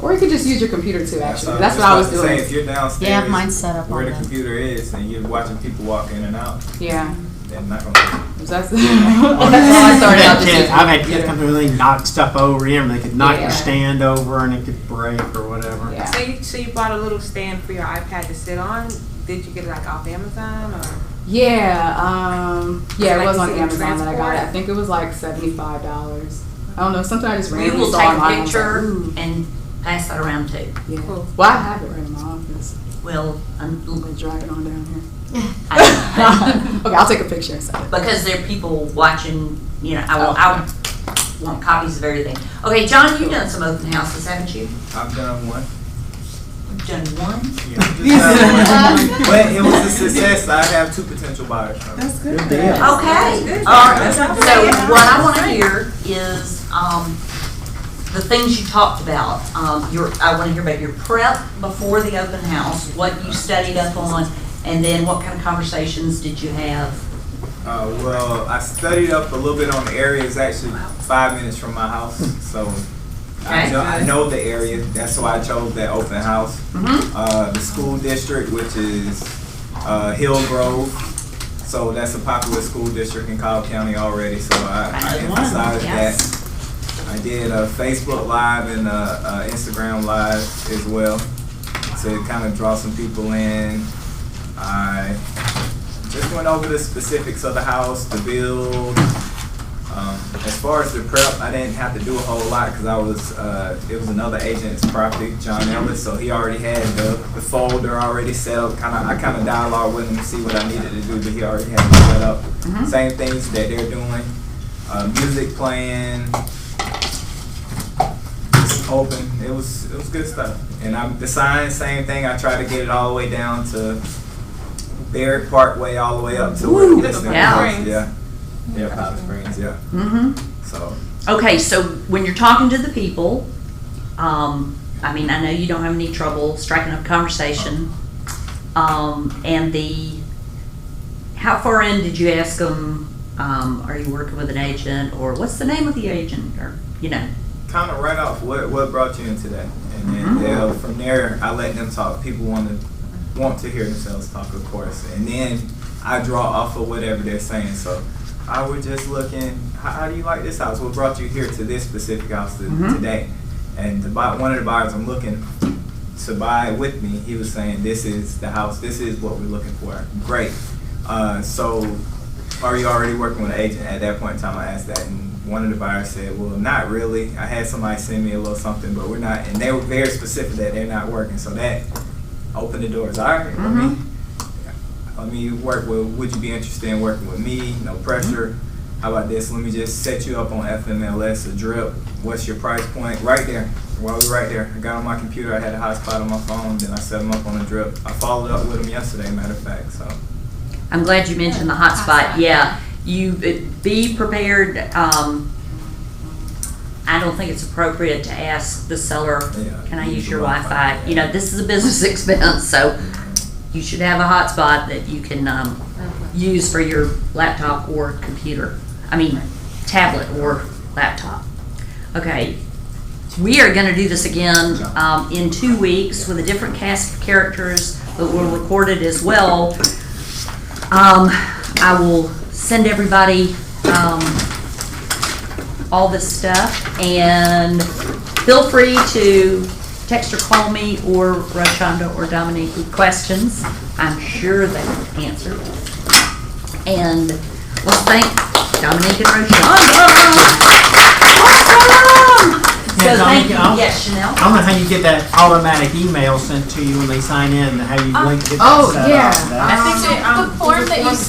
Or you could just use your computer too, actually. That's I what I was about to doing. say, if you're downstairs, Yeah, mine's set up where on the that. computer is, and you're watching people walk in and out, Yeah. then not gonna. That's how I started out. I've had kids come through and they knock stuff over here, and they could knock Yeah. your stand over, and it could break or whatever. Yeah. So you bought a little stand for your iPad to sit on. Did you get it off Amazon or? Yeah, it was on you Amazon that I got it. I transport? think it was $75. I don't know. Sometimes I just We randomly will saw take online, a I was picture like, ooh. and pass that around too. Yeah. Well, I have it right in my office. Well, I'm gonna drag it on down here. I- Okay, I'll take a picture and send it. because there are people watching, I want copies of everything. Okay, John, you've done some open houses, haven't you? I've done one. You've done one? Yeah, just done one. But it was a success. I have 2 potential buyers. That's good. Okay, all right. So what I want to hear is the things you talked about. I want to hear about your prep before the open house, what you studied up on, and then what kind of conversations did you have? Well, I studied up a little bit on the area. It's actually 5 minutes from my house, so I know the area. That's why I chose that open house. The school district, which is Hillgrove. So that's a popular school district in Cobb County already. So I emphasized that. I did a Facebook Live and a Instagram Live as well to kind of draw some people in. I just went over the specifics of the house, the build. As far as the prep, I didn't have to do a whole lot because it was another agent's property, John Ellis, so he already had the folder already set up. I kind of dialogued with him to see what I needed to do, but he already had it set up. Same things that they're doing. Music playing. Just open. It was good stuff. And the sign, same thing. I tried to get it all the way down to Barrett Parkway all the way up to where the listing yeah. was. Yeah. Yeah, Powder Springs, yeah. So. Okay, so when you're talking to the people, I mean, I know you don't have any trouble striking up conversation. And how far in did you ask them, are you working with an agent, or what's the name of the agent, or, you know? Kind of right off, what brought you in today? And then from there, I let them talk. People want to hear themselves talk, of course. And then I draw off of whatever they're saying. So I was just looking, how do you like this house? What brought you here to this specific house today? And one of the buyers I'm looking to buy with me, he was saying, this is the house, this is what we're looking for. Great. So are you already working with an agent? At that point in time, I asked that, and one of the buyers said, well, not really. I had somebody send me a little something, but we're not, and they were very specific that they're not working, so that opened the doors. All right, let me work with, would you be interested in working with me? No pressure. How about this? Let me just set you up on FMLS, a drip. What's your price point? Right there. While we're right there, I got on my computer, I had a hotspot on my phone, then I set them up on a drip. I followed up with them yesterday, matter of fact, so. I'm glad you mentioned the hotspot. Yeah, you be prepared. I don't think it's appropriate to ask the seller, can I use your Wi-Fi? You know, this is a business expense, so you should have a hotspot that you can use for your laptop or computer. I mean, tablet or laptop. Okay, we are going to do this again in 2 weeks with a different cast of characters, but we'll record it as well. I will send everybody all this stuff, and feel free to text or call me or Roshonda or Dominique with questions. I'm sure they will answer. And let's thank Dominique and Roshonda. Awesome! So thank you. Yes, Chanel? I don't know how you get that automatic email sent to you when they sign in, how you link get that Oh, set yeah. up. I think the form that you sent